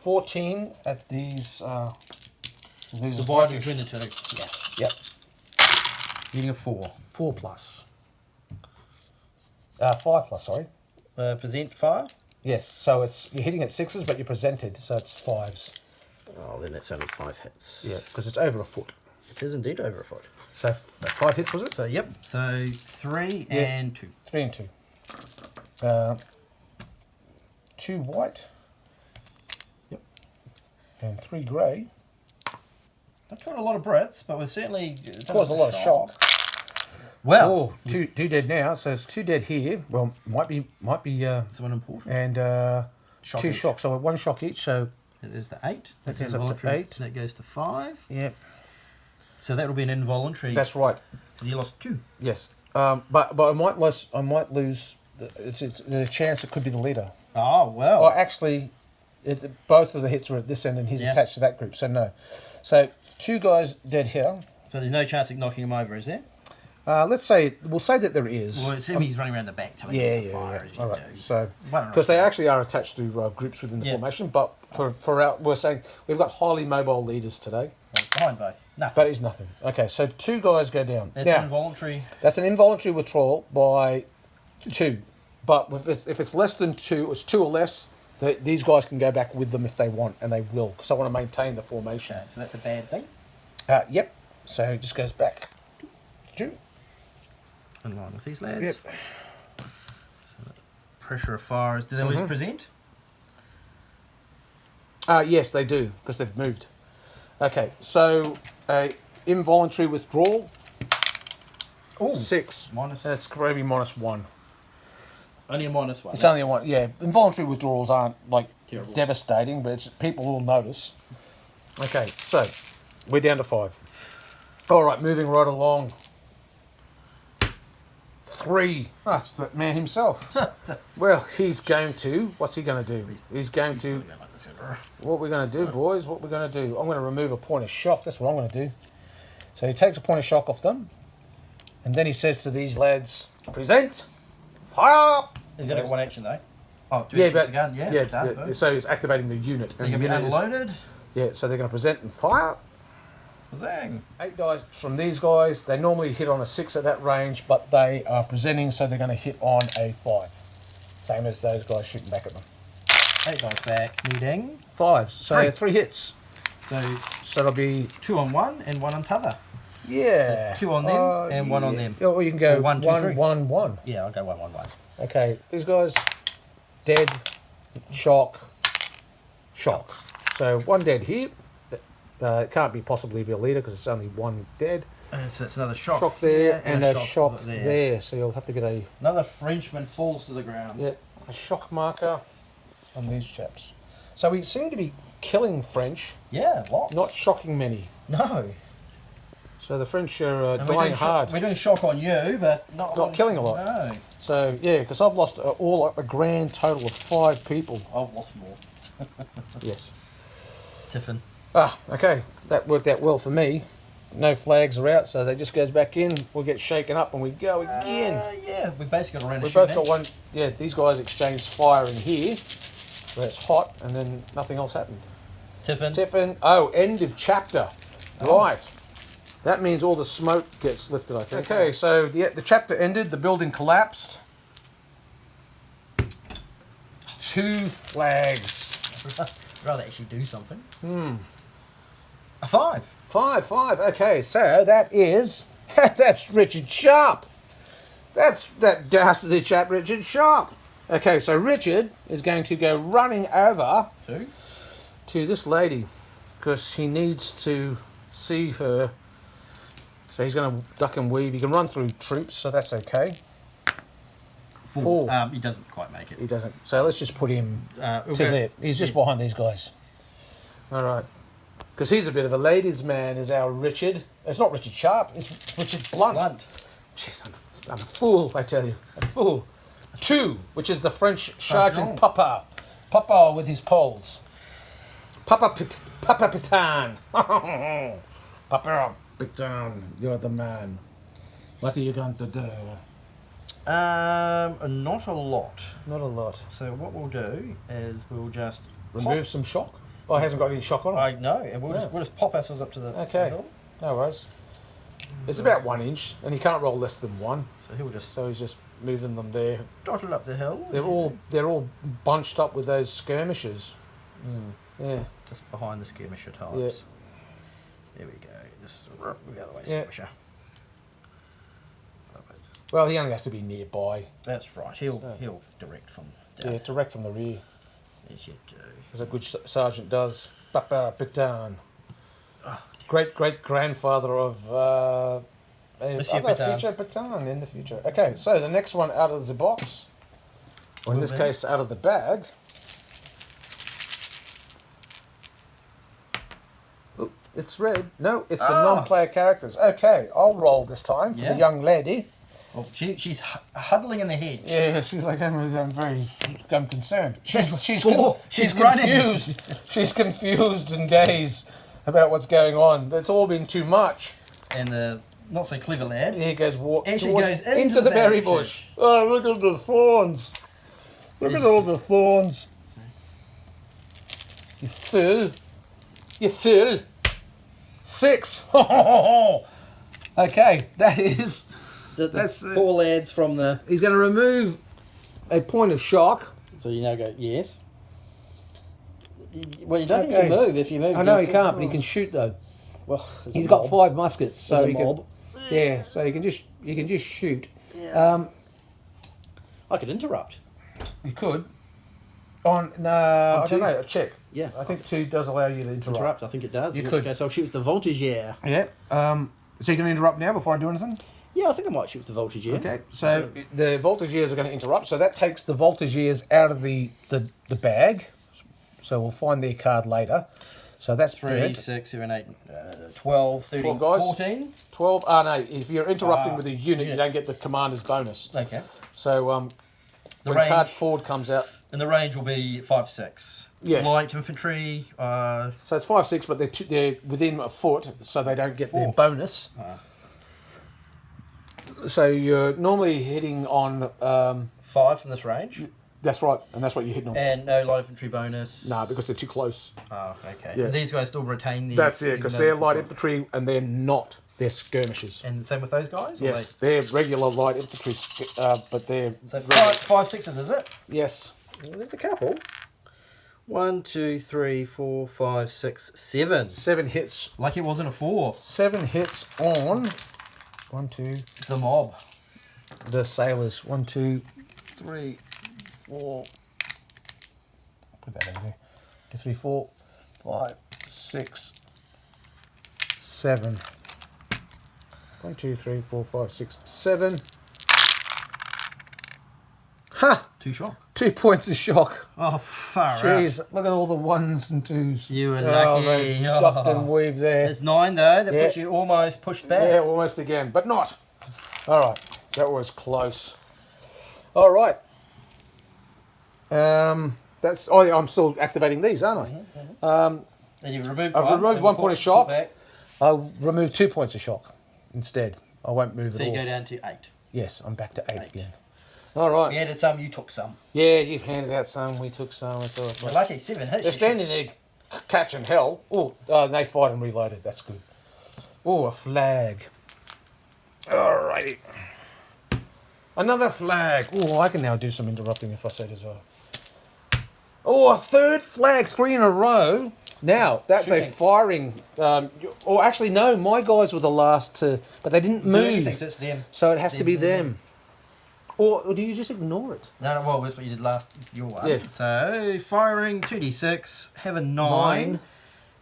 14 at these. Divide between the 2. Yep. Getting a 4. 4 plus. 5 plus, sorry. Present fire. Yes, so you're hitting at 6s, but you're presented, so it's 5s. Oh, then that's only 5 hits. Yeah, because it's over a foot. It is indeed over a foot. So 5 hits, was it? So, yep. So, 3 and 2. 3 and 2. 2 white. Yep. And 3 grey. Not quite a lot of Brits, but we're certainly... Caused a lot of shock. Well, Oh, two dead now, so it's 2 dead here. Well, might be. that's one important. And Shock 2 each. shocks, so 1 shock each. So There's the 8. That's goes up to involuntary. 8. That goes to 5. yeah, So that will be an involuntary. that's right. So you lost 2. Yes, but I might lose. It's there's a chance it could be the leader. Oh, well. Oh, actually, both of the hits were at this end, and he's Yeah. attached to that group. So no. So 2 guys dead here. So there's no chance of knocking him over, is there? We'll say that there is. Well, assuming he's running around the back to Yeah. fire, as you All right. do. So Why not? because they actually are attached to groups within the Yeah. formation, but we're saying we've got highly mobile leaders today. Behind both. Nothing. That is nothing. Okay, so 2 guys go down. That's Now, involuntary. that's an involuntary withdrawal by 2. But if it's less than 2, it's 2 or less, these guys can go back with them if they want, and they will, because I want to maintain the formation. Okay, so that's a bad thing. Yep. So it just goes back. 2. In line with these lads. Yep. So pressure of fire. Do they always present? Yes, they do, because they've moved. Okay, so involuntary withdrawal. Oh, 6. minus. That's probably -1. Only a -1. It's only a 1. Yeah, involuntary withdrawals aren't like Terrible. devastating, but people will notice. Okay, so we're down to 5. All right, moving right along. 3. That's the man himself. Well, he's going to. What's he going to do? He's going to. What we're going to do, boys? What we're going to do? I'm going to remove a point of shock. That's what I'm going to do. So he takes a point of shock off them, and then he says to these lads, "Present, fire!" He's going to get 1 action though. Oh, do Yeah, the but gun. Yeah, done, boom. so he's activating the unit. So and you're the going to be unit is- unloaded. Yeah, so they're going to present and fire. Zang. 8 dice from these guys. They normally hit on a 6 at that range, but they are presenting, so they're going to hit on a 5. Same as those guys shooting back at them. 8 dice back, needing 5s. So 3. 3 hits. So So it'll be 2 on one and 1 on t'other. yeah. So 2 on them and 1 on them. Yeah, or you can go Or 1, 2, 3. 1, 1. Yeah, I'll go 1, 1, 1. Okay, these guys dead, shock. So 1 dead here. It can't be possibly be a leader because it's only 1 dead. So that's another shock. Shock there here and a shock there. there. So you'll have to get a Another Frenchman falls to the ground. yep. a shock marker on these chaps. So we seem to be killing French, Yeah, lots. not shocking many. No. So the French are And we're dying doing hard. we're doing shock on you, but Not killing a lot. No. So yeah, because I've lost a grand total of 5 people. I've lost more. Yes. Tiffin. Ah, okay. That worked out well for me. No flags are out, so that just goes back in. We'll get shaken up and we go again. Yeah, we basically got around a We've shoot both got one. Yeah, these guys exchanged fire in here, where it's hot, and then nothing else happened. Tiffin. Tiffin. Oh, end of chapter. Right. That means all the smoke gets lifted, I think. Okay, so the chapter ended. The building collapsed. 2 flags. I'd rather actually do something. A 5. 5. Okay, so that is that's Richard Sharp. That's that dastardly chap, Richard Sharp. Okay, so Richard is going to go running over 2. to this lady because he needs to see her. So he's going to duck and weave. He can run through troops, so that's okay. 4. He doesn't quite make it. He doesn't. So let's just put him We'll to go- there. He's just behind these guys. All right. Because he's a bit of a ladies' man, is our Richard. It's not Richard Sharp, it's Richard Blunt. Jeez, I'm a fool, I tell you. A fool. 2, which is the French Sergeant Papa. Papa with his poles. Papa Pitan. Papa Pitan, you're the man. What are you going to do? Not a lot. Not a lot. So what we'll do is we'll just Remove some shock? Oh, it hasn't got any shock on it. I know, and we'll just pop ourselves up to the to the Okay. hill. No worries. It's about 1 inch, and he can't roll less than 1. So he'll just So he's just moving them there. dotted up the hill. They're all bunched up with those skirmishers. Yeah. Just behind the skirmisher types. Yeah. There we go. Just the other way, Yeah. skirmisher. Well, he only has to be nearby. That's right. He'll direct from down. Yeah, direct from the rear, As you do. as a good sergeant does. Papa Pitan. Oh, Great grandfather of Monsieur other Pétain. future Pétain in the future. Okay, so the next one out of the box, or in this case, out of the bag. Oh, it's red. No, it's the non-player characters. Okay, I'll roll this time for Yeah. the young lady. Well, she's huddling in the hedge. Yeah, she's like, I'm concerned. She's running. confused. She's confused and dazed about what's going on. It's all been too much. And the not so clever lad. He goes Actually goes into the berry bush. Oh, look at the thorns. Look at all the thorns. You fool. You fool. 6. Okay, that is... That's poor lads from the. He's going to remove a point of shock. So you now go yes. Well, you don't think Okay. you move if you move. I know he against can't, it. but he can shoot though. Well, there's He's a got mob. 5 muskets, so There's a he can. mob. Yeah, so you can just shoot. Yeah. I could interrupt. You could. I don't 2? know. Check. Yeah, I think 2 does allow you to interrupt. I think it does. You In could. which case, I'll shoot with the voltage. Yeah. Yeah. So you can interrupt now before I do anything. Yeah, I think I might shoot with the voltage. Yeah. Okay. So the voltageers are going to interrupt. So that takes the voltageers out of the bag. So we'll find their card later. So that's 3, burnt. 6, 7, 8, 12, 13, 12 guys. 14. 12. No. If you're interrupting with a unit, you units. don't get the commander's bonus. Okay. So The when range card forward comes out, and the range will be 5, 6. Yeah. Light infantry. so it's 5, 6, but they're within a foot, so they don't get their 4. bonus. So you're normally hitting on. 5 from this range. That's right, and that's what you're hitting on. And no light infantry bonus. No, because they're too close. Oh, okay. Yeah. And these guys still retain the. That's it, because they're light infantry and they're not. They're skirmishers. And the same with those guys? Or Yes, they're regular light infantry, but they're. So 5, 6s, is it? Yes. Well, there's a couple. 1, 2, 3, 4, 5, 6, 7. 7 hits. Like it wasn't a 4. 7 hits on. 1, 2. The mob. The sailors. 1, 2, 3, 4. Put that over there. 3, 4, 5, 6, 7. 1, 2, 3, 4, 5, 6, 7. Ha! 2 shock. 2 points of shock. Oh, far out. Jeez, look at all the 1s and 2s. You were Oh, lucky. they ducked and weaved there. It's 9 though. That Yeah. puts you almost pushed back. Yeah, almost again, but not. All right, that was close. All right. That's. Oh, yeah, I'm still activating these, aren't I? And you've removed I've one. removed and 1 point of shock. back. I'll remove 2 points of shock instead. I won't move So at you all. go down to 8. Yes, I'm back to 8 8. again. All right. We added some, you took some. Yeah, you handed out some, we took some. It's all You're right. lucky, 7 hits. They're you standing there catching hell. Oh, they fired and reloaded. That's good. Oh, a flag. Alrighty. Another flag. Oh, I can now do some interrupting if I say so. Oh, a third flag, 3 in a row. Now, that's Shooting. a firing. Or actually, no, my guys were the last to, but they didn't He thinks move. it's them. So it has to be Them. them. Or do you just ignore it? No, well, that's what you did last. Your one. Yeah. So firing 2d6, have a 9. 9.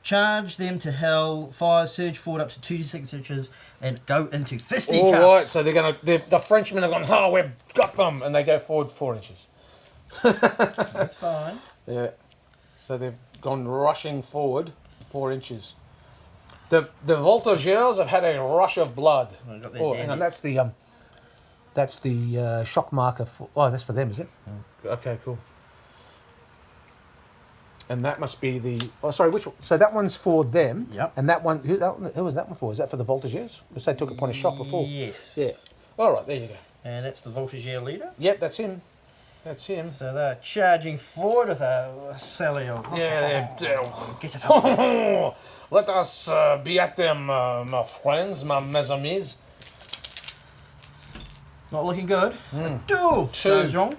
Charge them to hell. Fire, surge forward up to 2d6 inches, and go into fisticuffs. All right, so the Frenchmen have gone, oh, we've got them, and they go forward 4 inches. That's fine. Yeah. So they've gone rushing forward 4 inches. The voltigeurs have had a rush of blood. I got their Oh, hang on, dandy. that's the shock marker for. Oh, that's for them, is it? Okay, cool. And that must be the. Oh, sorry, which one? So that one's for them. Yep. And that one, who was that one for? Is that for the voltigeurs? Because they took a point of shock before. Yes. Yeah. All right, there you go. And that's the voltigeur leader. Yep, that's him. That's him. So they're charging forward with a sally. Yeah, they're. Get it up. Let us be at them, my friends, mes amis. Not looking good. Two. Sergeant.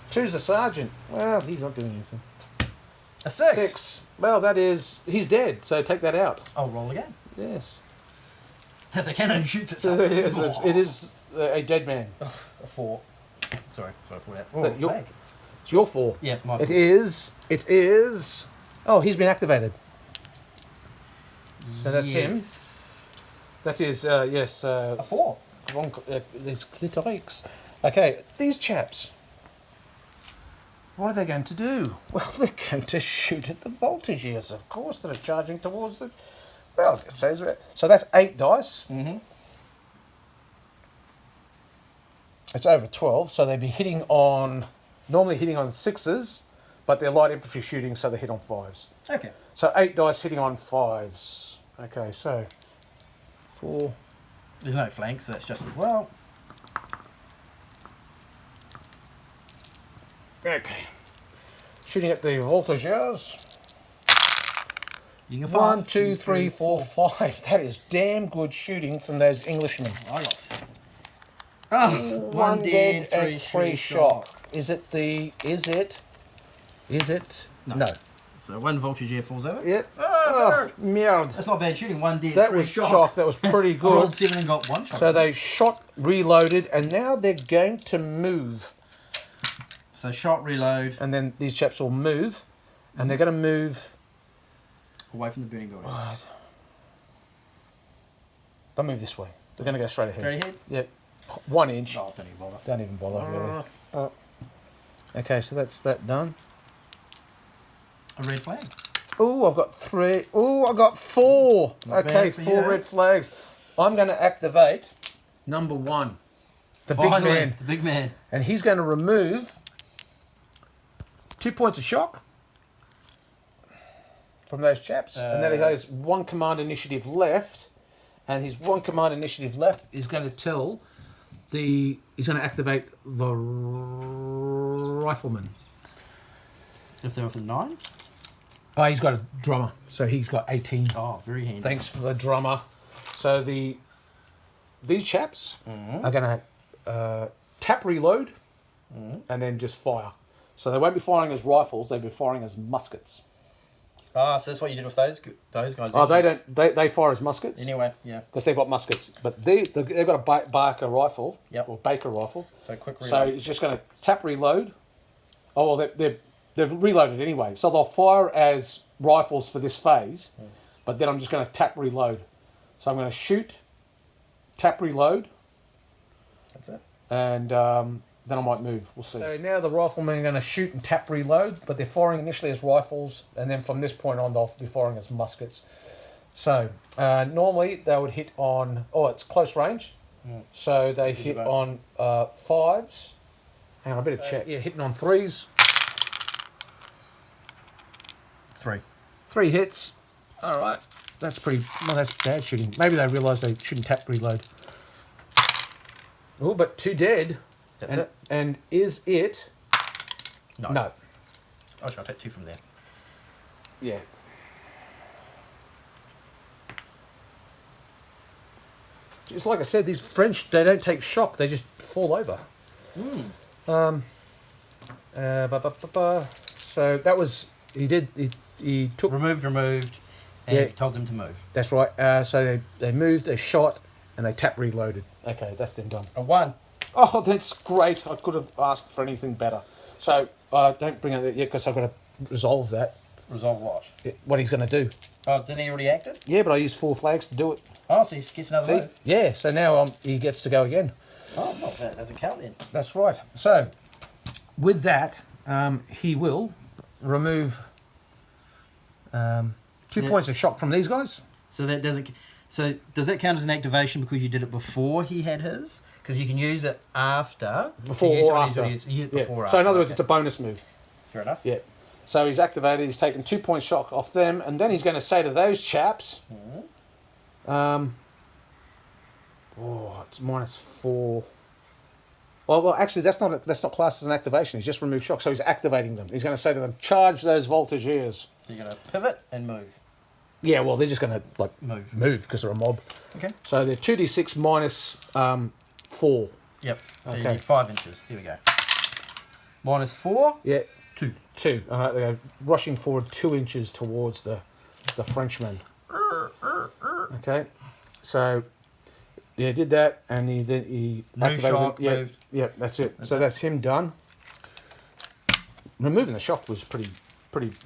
Choose the sergeant. Well, he's not doing anything. A 6. 6. Well, that is. He's dead, so take that out. I'll roll again. Yes. The cannon shoots itself. It is a dead man. A 4. Sorry, pull it out. That Oh, your- flag. It's your 4. Yeah, my It is. It is. Oh, he's been activated. So that's him. Yes. That is, yes. A 4. These clitorics. Okay, these chaps. What are they going to do? Well, they're going to shoot at the voltigeurs, of course, that are charging towards the. Well, it says so. That's 8 dice. Mm-hmm. It's over 12, so they'd be hitting on. Normally hitting on 6s, but they're light infantry shooting, so they hit on 5s. Okay. So 8 dice hitting on 5s. Okay, so 4. There's no flanks, so that's just as well. Okay. Shooting at the voltigeurs. You can 1, 2, 3, 4, 5. That is damn good shooting from those Englishmen. I got. Oh, one dead, and 3 3 shock. Is it the? Is it? No. So 1 voltigeur falls over. Yep. Oh, merde. that's not bad shooting. 1 dead, That 3 was shock. shock. That was pretty I rolled good. 7 and got 1 shock. So they shot, reloaded, and now they're going to move. So shot, reload. And then these chaps will move, and they're going to move. Away from the burning building. They'll move this way. They're going to go straight ahead. Straight ahead? Yep. 1 inch. Oh, don't even bother. Don't even bother, really. Oh. Okay, so that's that done. A red flag. Oh, I've got 3. Oh, I got 4. Not Okay, bad for 4 you. red flags. I'm going to activate number 1. The big Finally, man. The big man. And he's going to remove 2 points of shock from those chaps. And then he has 1 command initiative left. And his 1 command initiative left is going to tell the... He's going to activate the rifleman. If they're with a 9? Oh, he's got a drummer. So he's got 18. Oh, very handy. Thanks for the drummer. So these chaps are going to tap reload and then just fire. So they won't be firing as rifles. They'll be firing as muskets. Ah, so that's what you did with those guys. Oh, they don't. They fire as muskets. Anyway, yeah. Because they've got muskets, but they've got a Barker rifle. Yep. Or Baker rifle. So quick reload. So it's just going to tap reload. Oh well, they've reloaded anyway. So they'll fire as rifles for this phase, but then I'm just going to tap reload. So I'm going to shoot, tap reload, That's it. and then I might move. We'll see. So now the riflemen are going to shoot and tap reload, but they're firing initially as rifles, and then from this point on they'll be firing as muskets. So normally they would hit on... Oh, it's close range. So they hit on 5s. Hang on, I better check. Yeah, hitting on 3s. 3. 3 hits. All right. That's pretty... Well, that's bad shooting. Maybe they realise they shouldn't tap reload. Oh, but 2 dead. That's it. And is it... No. I'll take 2 from there. Yeah. Just like I said, these French, they don't take shock. They just fall over. So that was... He took... Removed, and told them to move. That's right. So they moved, they shot, and they tap reloaded. Okay, that's them done. A 1. Oh, that's great. I could have asked for anything better. So don't bring it yet because I've got to resolve that. Resolve what? What he's going to do. Oh, didn't he already act it? Yeah, but I used 4 flags to do it. Oh, so he gets another move. Yeah, so now he gets to go again. Oh, well, that doesn't count then. That's right. So with that, he will remove 2 points of shock from these guys. So that doesn't... So does that count as an activation because you did it before he had his? Because you can use it after. Before or after. Use it before or after. So in other words, it's a bonus move. Fair enough. Yeah. So he's activated, he's taken 2 points shock off them, and then he's going to say to those chaps, it's -4. Well, actually, that's not classed as an activation. He's just removed shock, so he's activating them. He's going to say to them, charge those voltigeurs. So you're going to pivot and move. Yeah, well, they're just going to move because they're a mob. Okay. So they're 2d6 minus 4. Yep. So okay. You need 5 inches. Here we go. -4. Yeah. 2. 2. All right, they go rushing forward 2 inches towards the Frenchman. Okay. So yeah, did that, and he activated shock, yeah, moved. Yeah, that's it. So that's him done. Removing the shock was pretty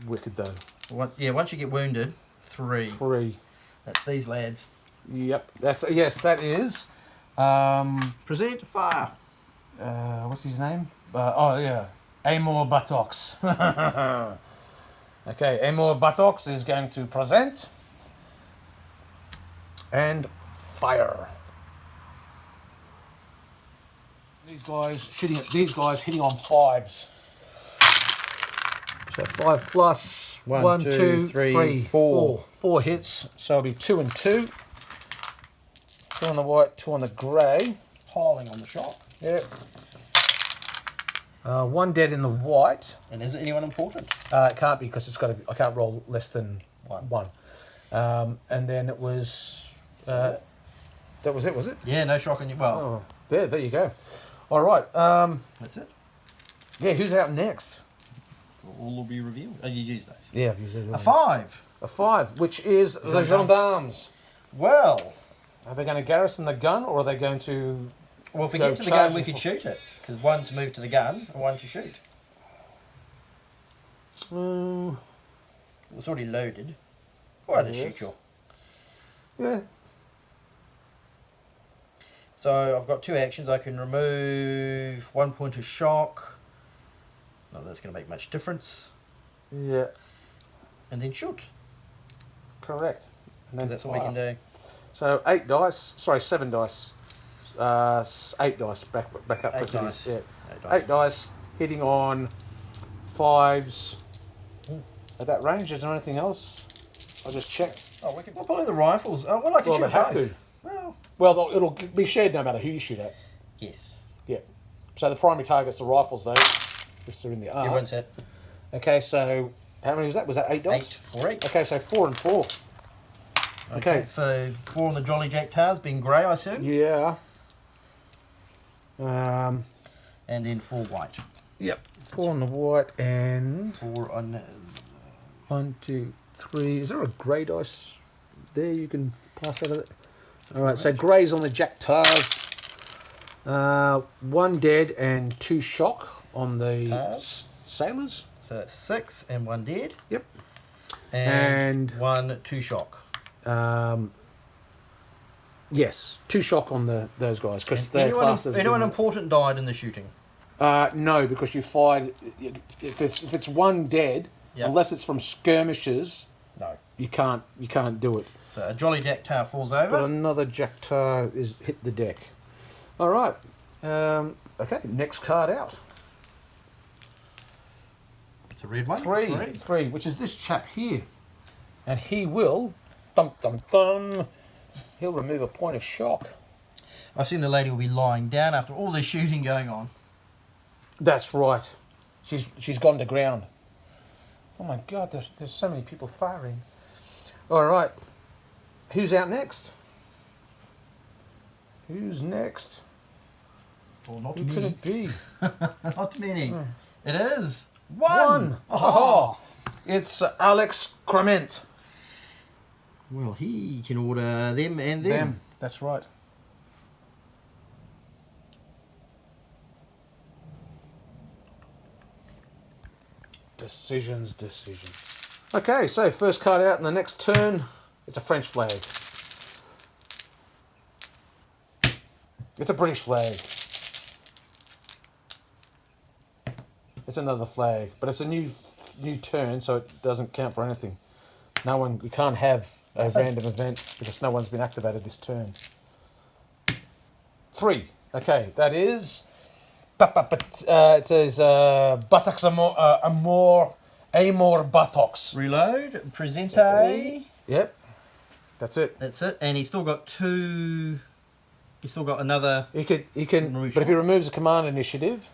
wicked though. Once you get wounded, 3. 3. That's these lads. Yep. That is. Present fire. What's his name? Amor Buttocks. Okay, Amor Buttocks is going to present and fire. These guys hitting on 5s. So 5 plus 1, 2, 3, 4. 4 hits. So it'll be 2 and 2. 2 on the white, 2 on the grey. Piling on the shock. Yep. 1 dead in the white. And is anyone important? It can't be because it's got to be. I can't roll less than 1. And then it was. That was it, was it? Yeah, no shock on you. Well, oh, there you go. All right. That's it. Yeah, who's out next? All will be revealed. Oh, you use those. Yeah, I've used it. A 5. A 5, which is the gendarmes. Well, are they going to garrison the gun, or are they going to? Well, if we get to the gun, we could shoot it. Because 1 to move to the gun, and 1 to shoot. It's already loaded. Why did shoot you? Yeah. So I've got 2 actions. I can remove 1 point of shock. Not that's going to make much difference. Yeah. And then shoot. Correct. And then that's what we can do. So 8 dice. Sorry, 7 dice. 8 dice. Back up. 8 dice. Yeah. 8 dice. Hitting on 5s. At that range, is there anything else? I'll just check. Oh, we can. Well, probably the rifles. Oh, well, I can shoot they have both. to. Well, it'll be shared no matter who you shoot at. yes. Yeah. So the primary target's the rifles, though. Just they're in the arm. Everyone's hit. Okay, so how many was that? Was that 8 dice? 8 for 8. Okay, so 4 and 4. Okay. So 4 on the Jolly Jack Tars, being grey, I assume. Yeah. And then 4 white. Yep. 4 on the white and 4 on. 1, 2, 3. Is there a grey dice there you can pass out of it? All right. So grey's on the Jack Tars. 1 dead and 2 shock on the sailors. So that's 6 and 1 dead. Yep. And 1 2 shock. Yes, 2 shock on those guys because they're classed as. Anyone important died in the shooting? No, because you find if it's one dead, Yep. unless it's from skirmishes, No. you can't do it. So a jolly jacktar falls But over. another jacktar is hit the deck. All right. Okay. Next card out. It's a red one. Three, which is this chap here, and he will, dum dum dum, he'll remove a point of shock. I assume the lady will be lying down after all this shooting going on. That's right. She's gone to ground. Oh my God! There's so many people firing. All right. Who's out next? Who's next? Well, not Who could many. it be? Not many. It is one. Oh, it's Alex Crement. Well, he can order them and them. That's right. Decisions. Okay, so first card out in the next turn, it's a French flag. It's a British flag. It's another flag, but it's a new turn, so it doesn't count for anything. You can't have a random event because no one's been activated this turn. 3. Okay, that is. It says buttocks amor buttocks. Reload. Presente. Yep, that's it. That's it. And he's still got two. He's still got another. He can. Remove But if he shock. removes a command initiative,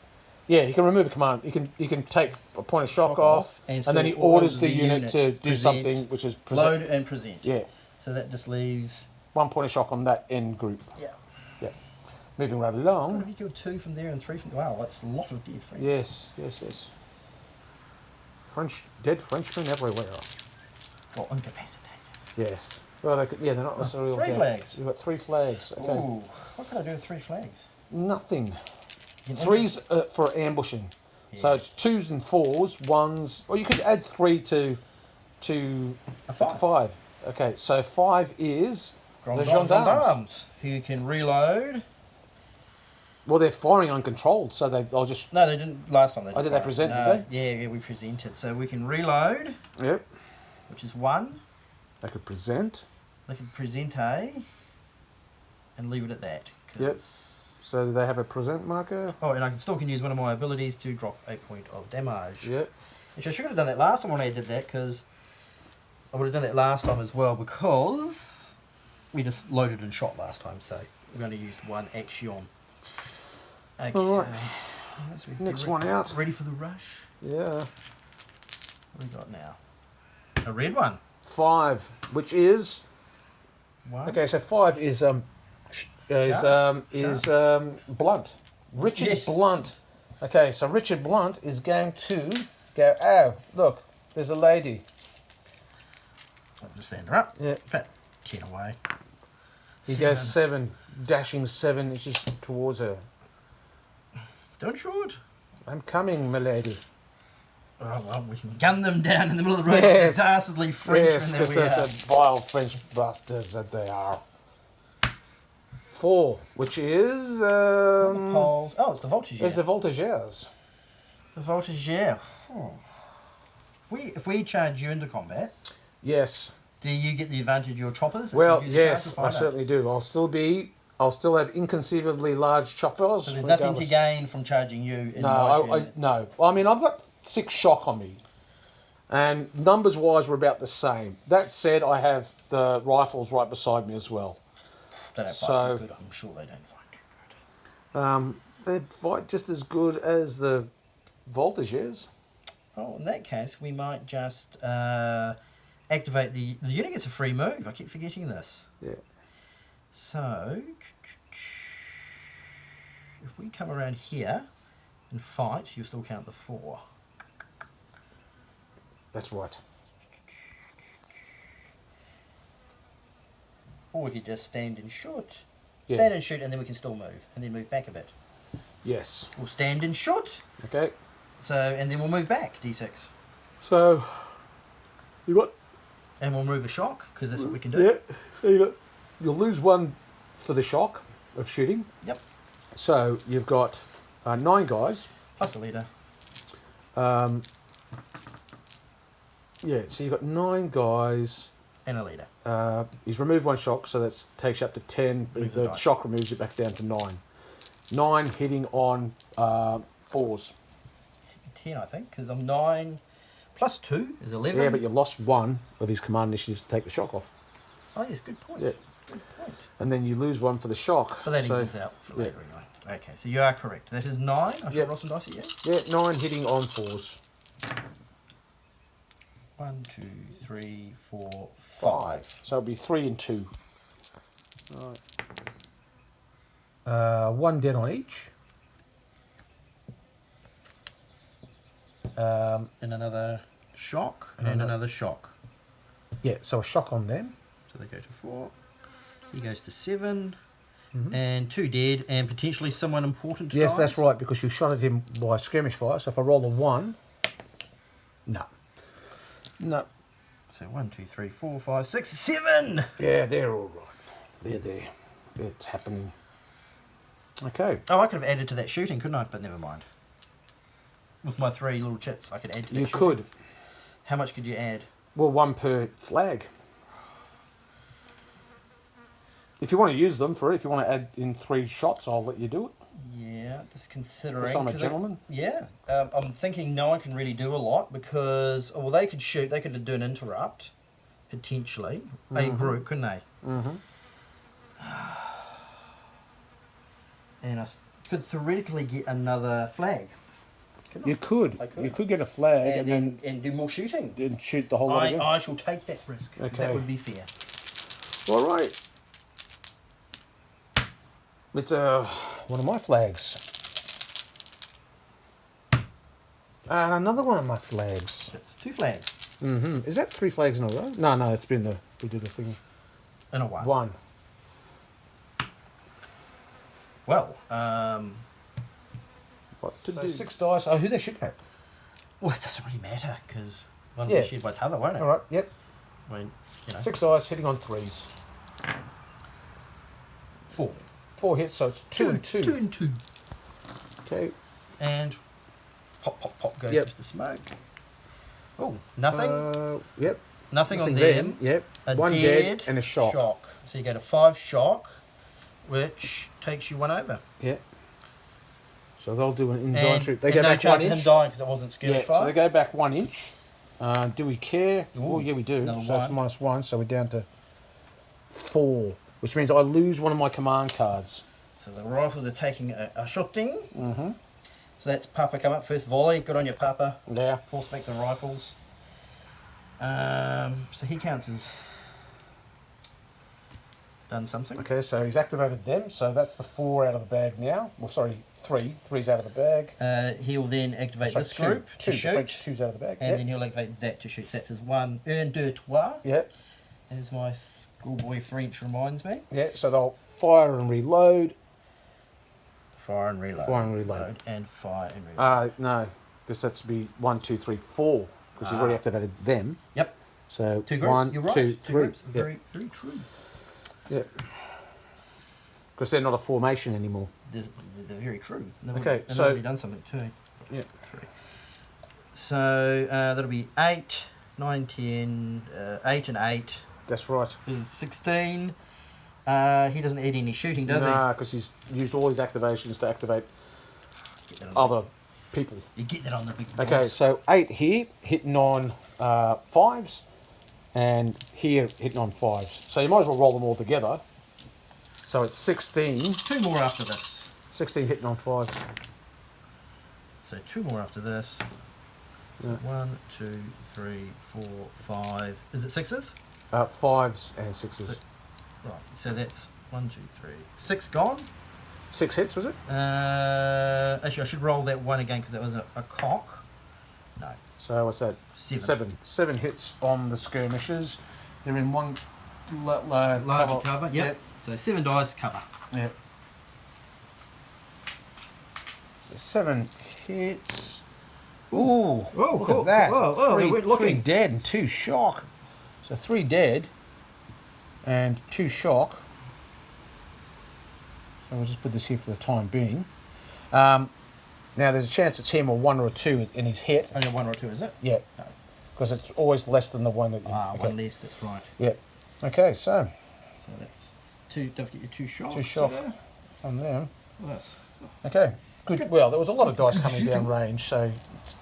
yeah, he can remove a command. He can take a point of shock off, and still then he orders the unit unit to do present, something, which is load and present. Yeah, So that just leaves. 1 point of shock on that end group. Yeah. Yeah, moving right What along. if you killed 2 from there and 3 from? Wow, that's a lot of dead French. Yes. Dead Frenchmen everywhere. Well, incapacitated. Yes. Well, they're not necessarily all 3 dead. flags. You've got 3 flags. Okay. Ooh, what can I do with 3 flags? Nothing. You can 3's for ambushing. So Yes. it's 2s and 4s, 1s. Or you could add 3 to A 5. 5. Okay, so 5 is the Gendarmes. gendarmes. Who can reload. Well, they're firing uncontrolled, so they'll just. No, they didn't last time. Oh, did they present, did No, yeah, we presented. So we can reload, Yep. which is 1. They could present. They can presente and leave it at that. 'Cause- Yep. So do they have a present marker? Oh, and I can still use one of my abilities to drop a point of damage. Yep. Which I should have done that last time when I did that, because I would have done that last time as well, because we just loaded and shot last time, so we've only used 1 action. Okay. Alright. So we Next get one out. Ready for the rush? Yeah. What do we got now? A red one. 5, which is 1. okay. So 5 is Blunt. Richard Yes. Blunt. Okay, so Richard Blunt is going to go. Oh, look, there's a lady. I'll just stand her up. Yeah. Put 10 away. He 7. goes 7, dashing 7 inches towards her. Don't shoot. I'm coming, milady. Oh, well, we can gun them down in the middle of the road. Yes. The dastardly Frenchmen Yes, that because we that's are. a vile French bastards that they are. 4, which is Poles. Oh, it's the voltage. it's the voltigeurs. The voltage, yeah. If we charge you into combat, Yes. do you get the advantage of your choppers? if Well, you do the yes, charges? I Find out. certainly do. I'll still have inconceivably large choppers. So there's nothing to regardless. gain from charging you in my No, turn. no. I mean, I've got 6 shock on me, and numbers wise, we're about the same. That said, I have the rifles right beside me as well. They don't fight So- too good. I'm sure they don't fight too good. They fight just as good as the voltigeurs. Oh, in that case, we might just activate the unit gets a free move. I keep forgetting this. Yeah. So, if we come around here and fight, you'll still count the 4. That's right. Or we could just stand and shoot. Yeah. Stand and shoot, and then we can still move, and then move back a bit. Yes. We'll stand and shoot. Okay. So, and then we'll move back, D6. So, you got And we'll move a shock, because that's what we can do. So you'll lose 1 for the shock of shooting. Yep. So you've got 9 guys. Plus a leader. Yeah, so you've got 9 guys. And a leader. He's removed 1 shock, so that takes you up to 10. But Move the the dice. shock removes it back down to 9. 9 hitting on 4s. 10, I think, because I'm 9 plus 2 is 11. Yeah, but you lost 1 of his command initiatives to take the shock off. Oh, yes, good point. Yeah. Good point. And then you lose 1 for the shock. But that so, evens out for later anyway. Okay, so you are correct. That is 9. I should Yep. roll some dice again. Yeah, 9 hitting on 4s. 1, 2, 3, 4, 5. So it'll be 3 and 2. Right. 1 dead on each. And another shock, and another shock. Yeah, so a shock on them. So they go to 4. He goes to 7. And 2 dead, and potentially someone important to Yes, dice. that's right, because you shot at him by skirmish fire. So if I roll a 1, no. No. So 1, 2, 3, 4, 5, 6, 7. Yeah, they're all right. They're there. It's happening. Okay. Oh, I could have added to that shooting, couldn't I? But never mind. With my 3 little chits, I could add to that You shooting. could. How much could you add? Well, 1 per flag. If you want to use them for it, if you want to add in 3 shots, I'll let you do it. Yeah, just considering. Because I'm a 'cause gentleman. I'm thinking no one can really do a lot because, well, they could shoot, they could do an interrupt, potentially. A group, couldn't they? And I could theoretically get another flag. You could. I could. You could get a flag And then do more shooting. then shoot the whole lot again. I shall take that risk. 'Cause Okay. that would be fair. All right. It's one of my flags. And another one of my flags. That's 2 flags Is that 3 flags in a row? No, it's been we did the thing. and a 1. 1. Well, What to So do? 6 dice. Oh, who they shoot at? well, it doesn't really matter because one Yeah. will be shared by t'other, won't it? All right. Yep. I mean, 6 dice hitting on 3s. 4. 4 hits, so it's 2 and 2. 2 and 2. Okay. And pop, pop, pop goes Yep. the smoke. Oh, nothing? Yep. nothing on Nothing them. Yep. A 1 dead and a shock. So you go to 5 shock, which takes you 1 over. Yep. So they'll do an And, involuntary. They and go no back 1 chance of inch. him dying because it wasn't Yeah, skirmish so fire. they go back 1 inch. Do we care? Ooh, Oh, yeah, we do. another So it's 1. -1, so we're down to 4, which means I lose one of my command cards. So the rifles are taking a shot thing. So that's Papa come up first volley. Good on you, Papa. Yeah. Force back the rifles. So he counts as done something. Okay, so he's activated them, so that's the 4 out of the bag now. Well, sorry, 3. 3's out of the bag. He'll then activate So this 2, group 2, to the French shoot. 2's out of the bag. And Yep. then he'll activate that to shoot. So that's his 1 un, deux, trois, Yep. as my schoolboy French reminds me. Yeah, so they'll fire and reload. Fire and reload. Fire and reload. And fire and reload. No, because that's to be 1, 2, 3, 4, because he's already activated them. Yep. So 2 groups. 1, You're right. 2, 2 3. groups. Yep. Very, very true. Yep. Because they're not a formation anymore. They're very true. Okay, They've so- already done something too. Yeah. 3. So that'll be 8, 9, 10, 8 and 8 That's right. is 16. He doesn't add any shooting, does Nah, because he's used all his activations to activate he? Get that on other people. you get that on the big Okay, boys. so 8 here, hitting on 5s, and here, hitting on 5s. So you might as well roll them all together. So it's 16. 2 more after this. 16 hitting on 5s. So 2 more after this. So Yeah. 1, 2, 3, 4, 5. Is it 6s? 5s and 6s. Right. So that's 1, 2, 3. 6 gone. 6 hits, was it? Actually, I should roll that 1 again because that was a cock. No. So what's that? 7. 7 hits on the skirmishers. They're in one Larger cover. Yep. So 7 dice cover. Yep. 7 hits. Ooh, Oh, look cool. at that. Whoa, they weren't looking. 3 dead and 2 shock. So 3 dead and 2 shock. So we'll just put this here for the time being. Now, there's a chance it's him or 1 or 2 in his hit. Only 1 or 2, is it? Yeah. No. Because it's always less than the one that you... Ah, 1 less, that's right. Yeah. Okay, so... So that's 2, don't forget your 2 shots. 2 shot there. on them. Well, that's... Okay. Good. Well, there was a lot of dice Good coming down shooting. range, so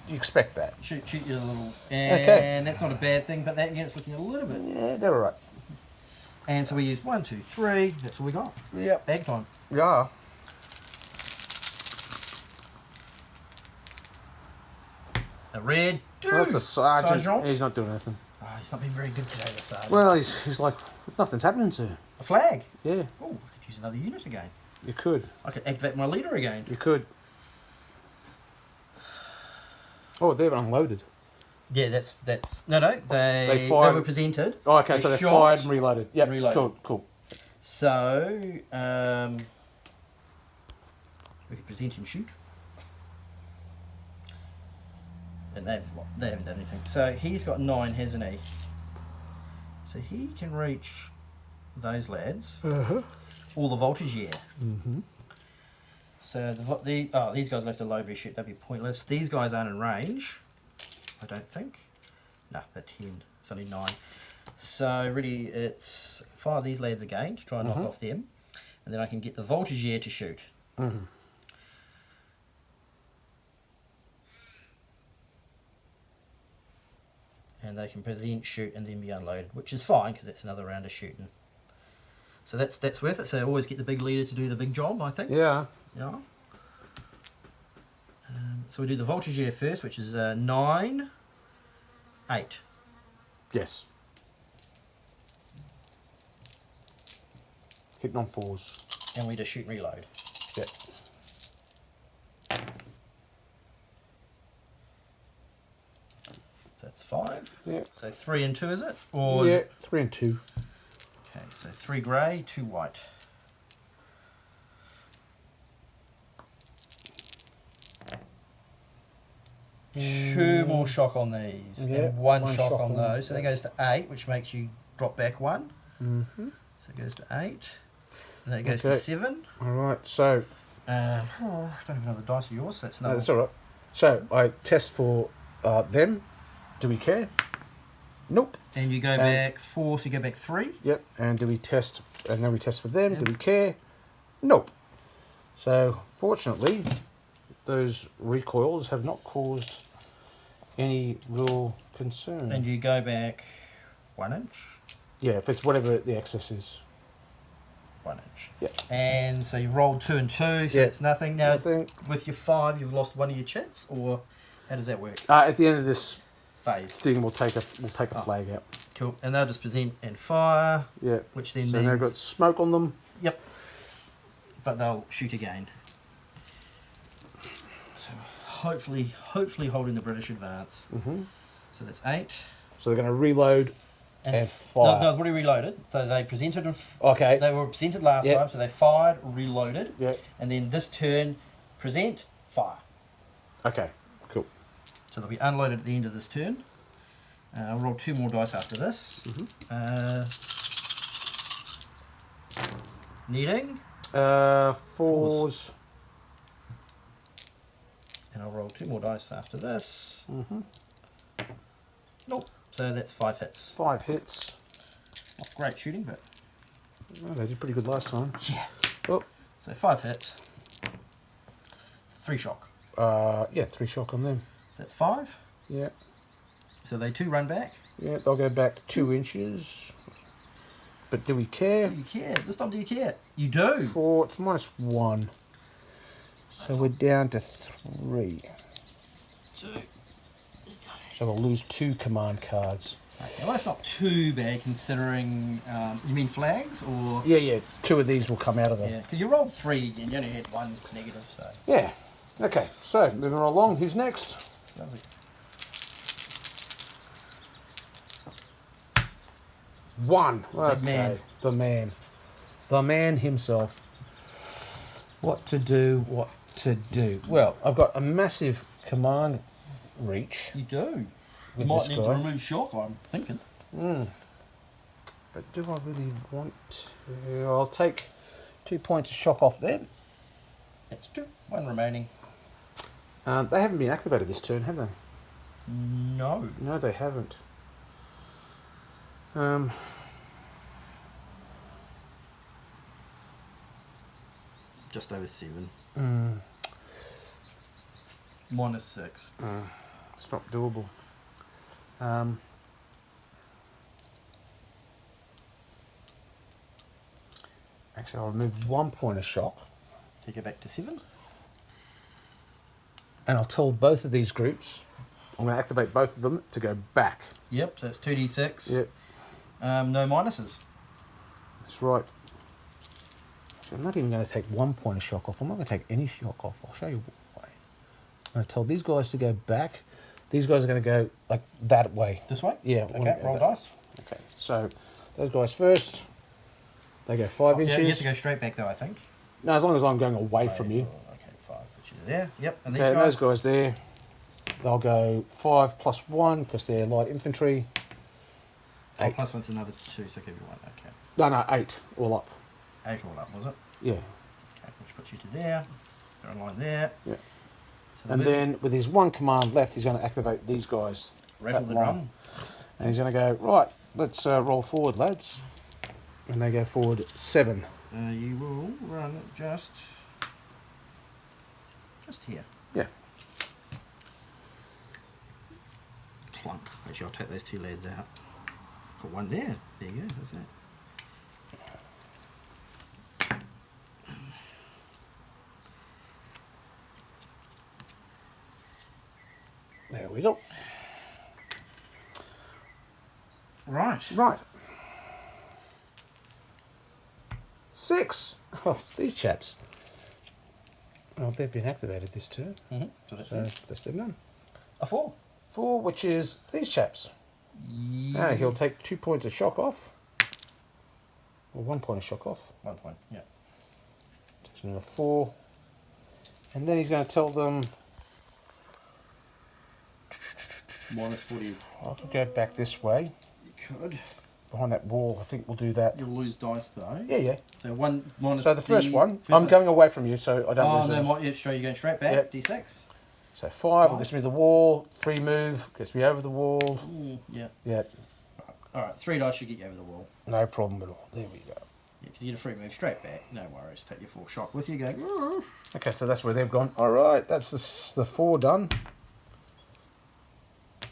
you expect that. Shoot you a little... And Okay. that's not a bad thing, but that unit's looking a little bit... Yeah, they're all right. And so we used 1, 2, 3. That's all we got. Yep. Bag time. Yeah. A red. Well, that's a sergeant. Sergeant. He's not doing anything. Oh, he's not been very good today, the sergeant. Well, he's like, nothing's happening to him. A flag. Yeah, Oh, I could use another unit again. you could. I could activate my leader again. You could. Oh, they've unloaded. Yeah, that's no. They fired- were presented. Oh, okay, so they shot, fired and reloaded. Yep, reloaded. cool. So we could present and shoot, and they haven't done anything. So he's got 9, hasn't he? So he can reach those lads. All the voltage, yeah. So these guys left a low shoot. That'd be pointless. These guys aren't in range, I don't think. No, they're 10. It's only 9. So really, it's fire these lads again to try and knock off them, and then I can get the voltage here to shoot. And they can present, shoot, and then be unloaded, which is fine because that's another round of shooting. So that's worth it. So always get the big leader to do the big job, I think. Yeah. Yeah. So we do the voltage here first, which is 9, 8. Yes. Hitting on 4s. And we just shoot and reload. Yep. So that's 5. Yeah. So 3 and 2, is it? Or Yeah, 3 and 2. Okay, so 3 grey, 2 white. Two more shock on these, Yeah, and one one shock shock on on those. So that goes to 8, which makes you drop back 1. Mm-hmm. So it goes to 8, and then it goes Okay. to 7. All right, so... I don't have another dice of yours, so that's No, another. that's all right. So, I test for them. Do we care? Nope. And you go back 4, so you go back 3. Yep. And do we test... And then we test for them. Yep. Do we care? Nope. So, fortunately, those recoils have not caused any real concern. And you go back 1 inch. Yeah, if it's whatever the excess is. 1 inch. Yep. And so you've rolled 2 and 2, so Yeah. it's nothing. Now, Nothing. with your 5, you've lost 1 of your chits, or how does that work? At the end of this Phase. thing, we'll take a flag out. Cool. And they'll just present and fire, Yeah. which then So means... now I've got smoke on them. Yep. But they'll shoot again. So hopefully holding the British advance. Mm-hmm. So that's 8. So they're going to reload and No, fire. they've already reloaded. So they presented and Okay. they were presented last Yep. time, so they fired, reloaded, Yep. and then this turn, present, fire. Okay. Cool. So they'll be unloaded at the end of this turn. I'll roll 2 more dice after this. Needing, 4s. and I'll roll 2 more dice after this. Nope. So that's 5 hits. 5 hits. Not great shooting, but Oh, they did pretty good last time. yeah. Oh. So 5 hits. 3 shock. Yeah, 3 shock on them. So that's 5. Yeah. So they 2 run back. Yeah, they'll go back 2 inches. But do we care? Do you care? This time do you care? You do. 4, it's -1. So we're down to 3. 2. So we'll lose 2 command cards. Okay, well, that's not too bad considering. You mean flags or? Yeah, 2 of these will come out of them. Yeah, because you rolled 3 and you only had 1 negative, so. Yeah. Okay, so moving right along. Who's next? That was a 1. Big man. The man. The man himself. What to do, what to do. Well, I've got a massive command reach. You do. You With might this need guy. to remove shock, I'm thinking. But do I really want to? I'll take 2 points of shock off them. That's 2. 1 remaining. They haven't been activated this turn, have they? No. No, they haven't. Just over 7. Mm, -6. it's not doable. Actually, I'll remove 1 point of shock. Take it back to 7. And I'll tell both of these groups, I'm going to activate both of them to go back. Yep, so it's 2d6. Yep. No minuses. That's right. So I'm not even going to take 1 point of shock off. I'm not going to take any shock off. I'll show you why. I'm going to tell these guys to go back. These guys are going to go like that way. This way? Yeah. Okay, roll dice. Okay, so those guys first. They go 5 inches. Yeah, you have to go straight back though, I think. No, as long as I'm going away from you. Okay, 5. Which is there. Yep, and these Okay, guys? those guys there. They'll go 5 plus 1 because they're light infantry. Oh, 8. plus 1's another 2, so give you 1. Okay. No, 8 all up. 8 all up, was it? Yeah. Okay, which puts you to there. Throw a line there. Yeah. So And then with his 1 command left, he's going to activate these guys. rattle that the line. drum. And he's going to go, right, let's roll forward, lads. And they go forward 7. You will run just here. Yeah. Clunk. Actually, I'll take those 2 lads out. Got 1 there. There you go. That's it. There we go. Right. Right. 6. Oh, it's these chaps. Oh, they've been activated this turn. So that's So it. that's them done. A 4. 4, which is these chaps. Now he'll take 2 points of shock off. Or 1 point of shock off. 1 point. Yeah. Takes another 4. And then he's going to tell them, -40. I could go back this way. You could. Behind that wall, I think we'll do that. You'll lose dice though. Yeah, yeah. So 1 minus. So the first one, first I'm one's- going away from you, so I don't Oh lose no! those. Yeah, straight. You're going straight back. Yep. D6. So 5 gets me the wall. 3 move gets me over the wall. Yeah. Yeah, All right. 3 dice should get you over the wall. no problem at all. There we go. Yeah, because you get a free move straight back. No worries. Take your 4 shock with you. Go. Okay, so that's where they've gone. All right, that's the 4 done.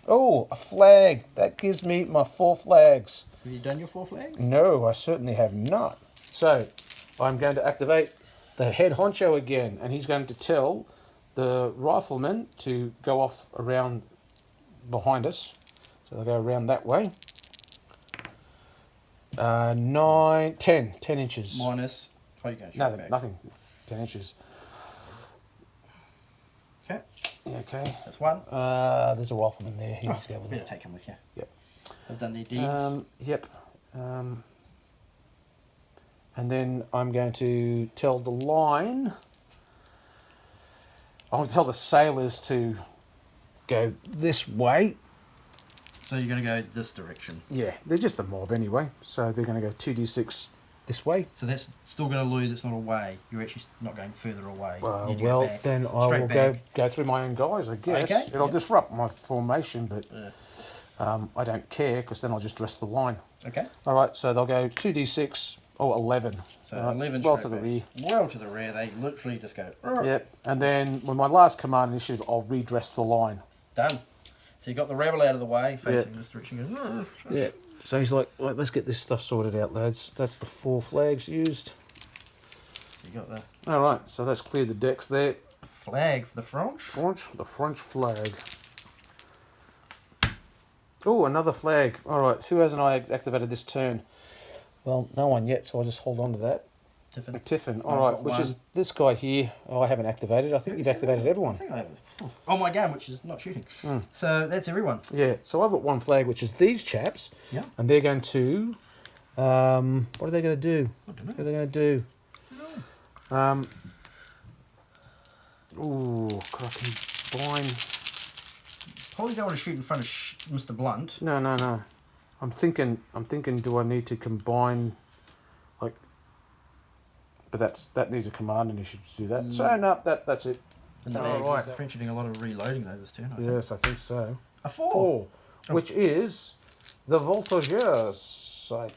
Oh, a flag. That gives me my 4 flags. Have you done your 4 flags? No, I certainly have not. So I'm going to activate the head honcho again, and he's going to tell the riflemen to go off around behind us. So they'll go around that way. 9, 10 inches. Minus. Oh, you go straight Nothing, back. nothing. 10 inches. Okay. Yeah, okay. That's 1. There's a rifleman there. He needs to go with Better it. take him with you. Yep. They've done their deeds. Yep. And then I'm going to tell the line. I'm going to tell the sailors to go this way. So you're going to go this direction. Yeah, they're just a mob anyway. So they're going to go 2d6 this way. So that's still going to lose. It's not away. You're actually not going further away. You need to go Well, back. then I Straight will back. go through my own guys, I guess. Okay, It'll yep. disrupt my formation, but I don't care because then I'll just dress the line. Okay. All right, so they'll go 2d6, 11. So All right, 11 well straight to the back. rear. Well to the rear. They literally just go. Yep, and then with my last command initiative, I'll redress the line. Done. So you got the rebel out of the way, facing this direction. Goes, Yeah. So he's like, right, let's get this stuff sorted out, lads. That's the 4 flags used. You got the All right, so that's cleared the decks there. flag for the French. The French flag. Oh, another flag. All right, who hasn't I activated this turn? Well, no one yet, so I'll just hold on to that. Tiffin. Tiffin. I've All right, got which one. is this guy here. Oh, I haven't activated. I think you've activated I everyone. think I have. Oh my game, which is not shooting. So that's everyone. Yeah, so I've got 1 flag, which is these chaps. Yeah. And they're going to... what are they going to do? I don't know. What are they going to do? Ooh, could I combine? Probably don't want to shoot in front of Mr. Blunt. No. I'm thinking. Do I need to combine? Like, but that needs a command initiative to do that. So no, that's it. in the Oh, bags. right. The French are doing a lot of reloading though this turn, I think. Yes, I think so. A 4. 4, which is the Voltigeurs, I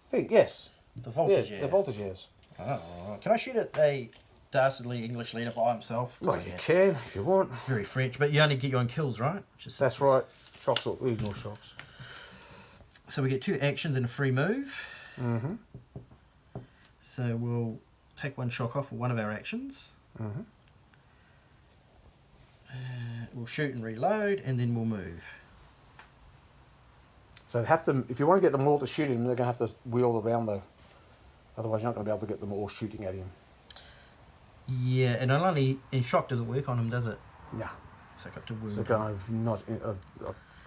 think. Yes. The voltage, Yeah, the Voltigeurs. Oh, can I shoot at a dastardly English leader by himself? Well, you can if you want. It's very French, but you only get your own kills, right? Which is That's right. Shocks or ignore shocks. So we get 2 actions and a free move. Mm-hmm. So we'll take 1 shock off for one of our actions. Mm-hmm. We'll shoot and reload, and then we'll move. So have to, if you want to get them all to shoot him, they're going to have to wheel around though. Otherwise, you're not going to be able to get them all shooting at him. Yeah, and not only in shock doesn't work on him, does it? No. So I got to wound. So kind of not. I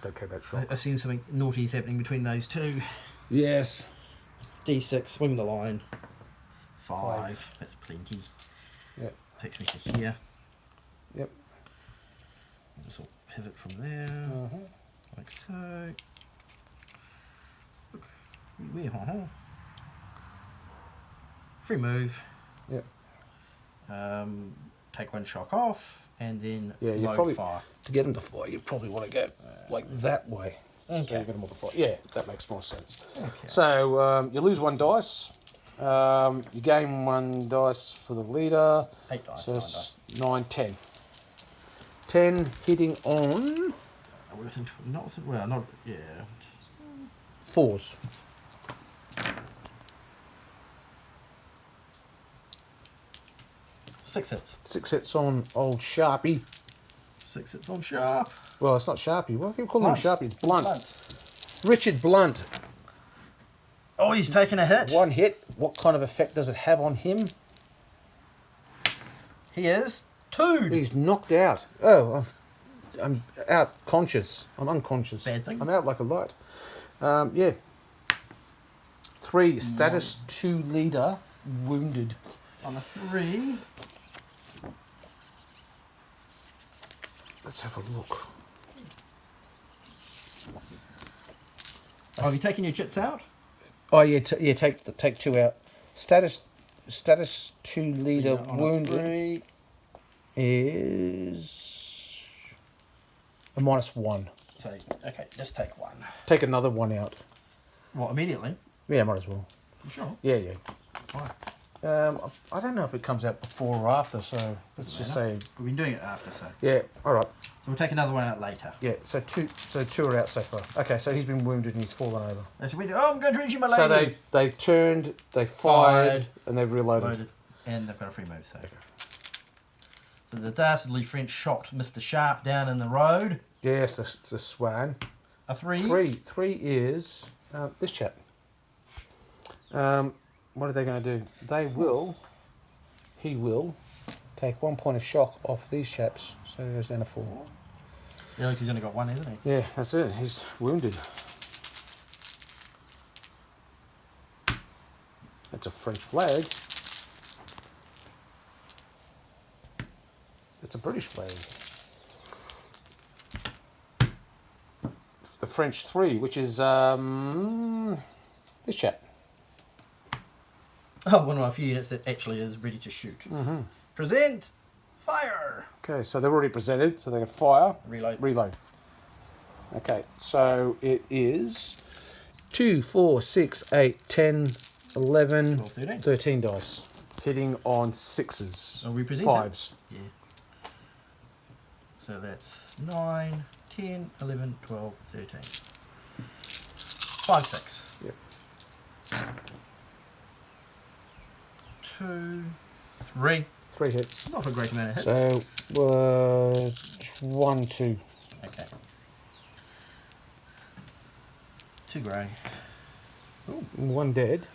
don't care about shock. I've seen something naughty's happening between those two. Yes. D6, swing the line. 5. 5. That's plenty. Yep. Takes me to here. Yep. I'll just pivot from there, like so. Look, free move. Yep. Take 1 shock off, and then Yeah, you load probably fire. to get them to fire, you probably want to go like that way. So you Okay. get them all to fire. Yeah, that makes more sense. Okay. So you lose 1 dice. You gain 1 dice for the leader. 8 dice. So 9 it's dice. 9, 10. 10 hitting on Well, not yeah. 4s. 6 hits. 6 hits on old Sharpie. 6 hits on sharp. Well, it's not Sharpie. Why do you call him Blunt. Sharpie? It's Blunt. Richard Blunt. Oh, he's taking a hit. 1 hit. What kind of effect does it have on him? He is 2. He's knocked out. Oh, I'm out conscious. I'm unconscious. Bad thing. I'm out like a light. Yeah. 3, status 2 leader, wounded. On a 3. Let's have a look. Oh, have you taken your jits out? Oh yeah, take 2 out. Status 2 leader On a wounded 3. is a -1. So, okay, just take 1. Take another 1 out. What, immediately? Yeah, might as well. You sure? Yeah, yeah. Why? I don't know if it comes out before or after, so let's just say We've been doing it after, so. yeah. All right. So we'll take another one out later. Yeah. So 2 are out so far. Okay, so he's been wounded and he's fallen over. That's what we do. Oh, I'm going to reach you, my lady. So they turned, they fired, and they've reloaded. Loaded. And they've got a free move, so. So the dastardly French shocked Mr. Sharp down in the road. Yes, the swan. A 3. 3 is this chap. What are they going to do? He will take 1 point of shock off these chaps. So he goes down to 4. Yeah, look, he's only got 1, isn't he? Yeah, that's it. He's wounded. That's a French flag. It's a British flag. The French 3, which is this chap. Oh, one of our few units that actually is ready to shoot. Mm-hmm. Present! Fire! Okay, so they're already presented, so they can fire. Reload. Reload. Okay, so it is 2, 4, 6, 8, 10, 11, 12, 13. 13 dice. Hitting on 6s. Are we presented? 5s. Yeah. So that's 9, 10, 11, 12, 13. 5, 6. Yep. 2, 3. 3 hits. Not a great amount of hits. So, 1, 2. Okay. 2 grey. 1 dead.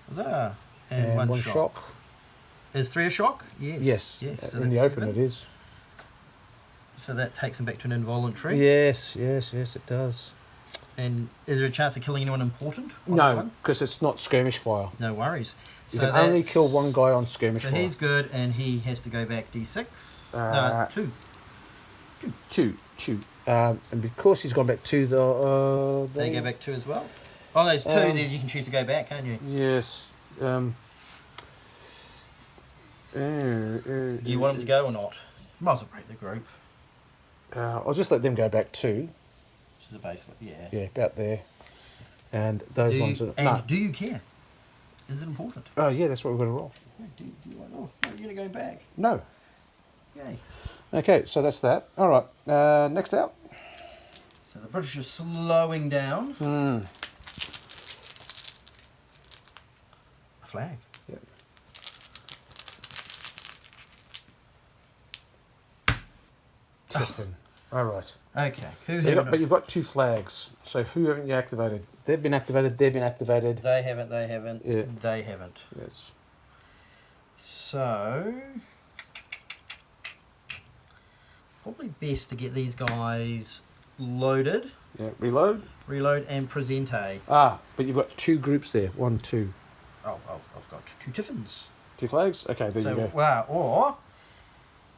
Huzzah. And And 1 1 shock. shock. Is 3 a shock? Yes. Yes. Yes. So In the that's open 7. it is. So that takes him back to an involuntary. Yes, it does. And is there a chance of killing anyone important? on that No, one? because it's not skirmish fire. No worries. You can only kill 1 guy on skirmish So fire. he's good, and he has to go back D6. Uh, 2. 2. And because he's gone back to the... They go back 2 as well. Oh, there's 2. There you can choose to go back, can't you? Yes. Do you want him to go or not? Might as well break the group. I'll just let them go back 2. Which is a base one, yeah. Yeah, about there. And those ones are... And do you care? Is it important? Oh, yeah, that's what we're going to roll. Do you like, oh, you're going to go back? No. Yay. Okay, so that's that. All right, next out. So the British are slowing down. A flag. Yep. Tiffin. All right. Okay. But you've got 2 flags. So who haven't you activated? They've been activated. They've been activated. They haven't. Yeah. They haven't. Yes. So probably best to get these guys loaded. Yeah. Reload. Reload and present a. But you've got 2 groups there. 1, 2. Oh, I've got 2 Tiffins. 2 flags. Okay, there you go. Wow. Or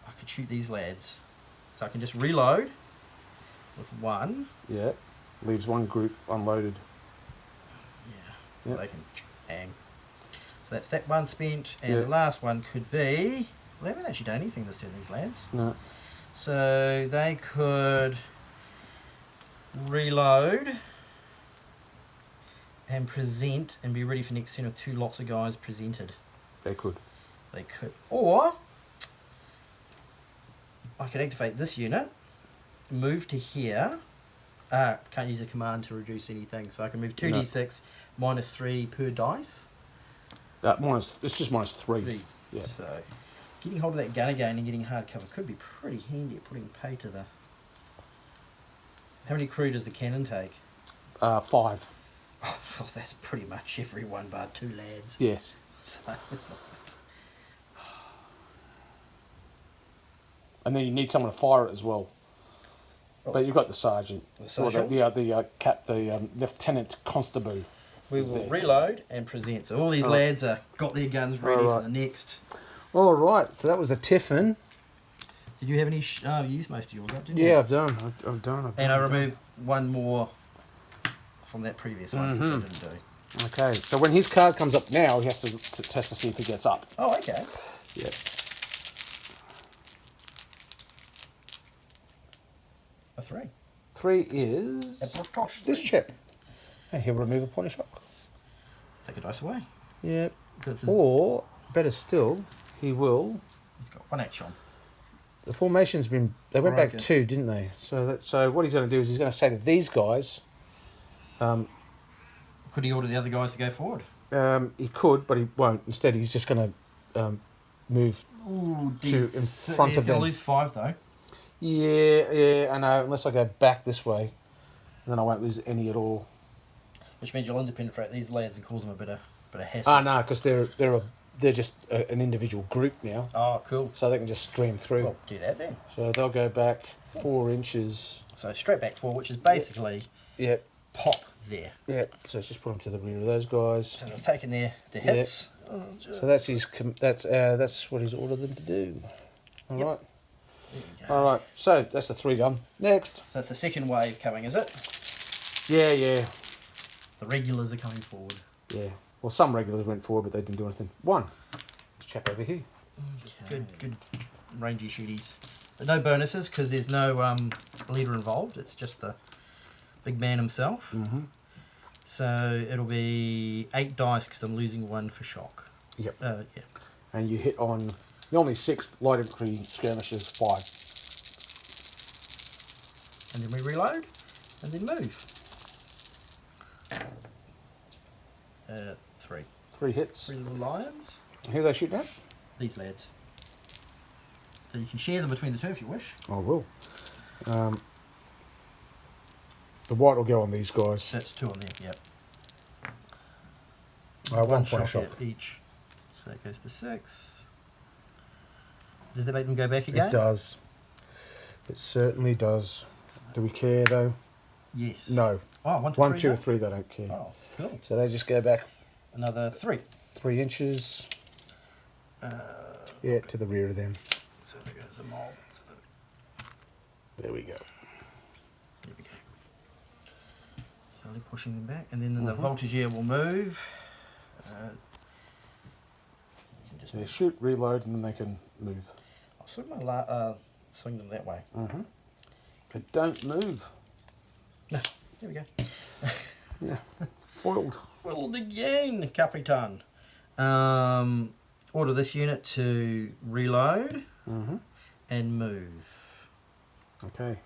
I could shoot these lads. So I can just reload with 1. Yeah. Leaves 1 group unloaded. Yeah. Yep. They can hang. So that's that one spent, and Yeah. the last one could be. Well, they haven't actually done anything this turn, these lads. No. So they could reload and present and be ready for next turn with 2 lots of guys presented. They could. They could. Or I could activate this unit, move to here. Can't use a command to reduce anything, so I can move 2d6 -3 per dice. It's just -3. Yeah. So getting hold of that gun again and getting hard cover could be pretty handy at putting pay to the... How many crew does the cannon take? 5. Oh, that's pretty much everyone but 2 lads. Yes. So it's not... And then you need someone to fire it as well. But you've got the sergeant. The sergeant? The lieutenant constable. We will reload and present. So all these lads are got their guns ready for the next. All right. So that was the Tiffin. Did you have any? You used most of yours up, didn't you? Yeah, I've done. I've done. And I removed 1 more from that previous one, which I didn't do. Okay. So when his card comes up now, he has to test to see if he gets up. Oh, okay. Yeah. A 3. 3 is this chip. And he'll remove a point of shock. Take a dice away. Yeah. This is, Or better still, he will. he's got 1 action. The formation's been. They went back Broken. 2, didn't they? So what he's going to do is he's going to say to these guys. Could he order the other guys to go forward? He could, but he won't. Instead, he's just going to move to in front of He's going them. to lose 5 though. Yeah, I know. Unless I go back this way, then I won't lose any at all. Which means you'll interpenetrate these lads and cause them a bit of hassle. No, because they're just an individual group now, Oh, cool. so they can just stream through. Well, do that then. So they'll go back 4 inches. So straight back 4, which is basically Yep. pop there. Yep. So just put them to the rear of those guys. So they've taken their hits. So that's his. That's what he's ordered them to do. All right. There we go. All right. So that's the 3 done. Next. So it's the second wave coming, is it? Yeah. The regulars are coming forward. Yeah. Well, some regulars went forward, but they didn't do anything. 1. This chap over here. Good rangy shooties. But no bonuses because there's no leader involved. It's just the big man himself. Mm-hmm. So it'll be 8 dice because I'm losing 1 for shock. Yep. Yeah. And you hit on normally 6 light infantry skirmishers, 5. And then we reload and then move. 3. 3 hits. 3 little lions. Who are they shooting at? These lads. So you can share them between the 2 if you wish. I will. The white will go on these guys. So that's 2 on there, yep. 1 point of shock. at each. So that goes to 6. Does that make them go back again? It does. It certainly does. Do we care though? Yes. No. Oh, 1 to 1, 3 2, now? or 3 they don't care. Oh, cool. So they just go back Another 3. 3 inches. Yeah, to the rear of them. So there goes a mold. There we go. There we go. Slowly pushing them back, and then the voltigear will move. You can just So they shoot, reload, and then they can move. I'll sort my swing them that way. But don't move. No, there we go. Yeah. Foiled. Foiled again, Capitan. Order this unit to reload and move. Okay.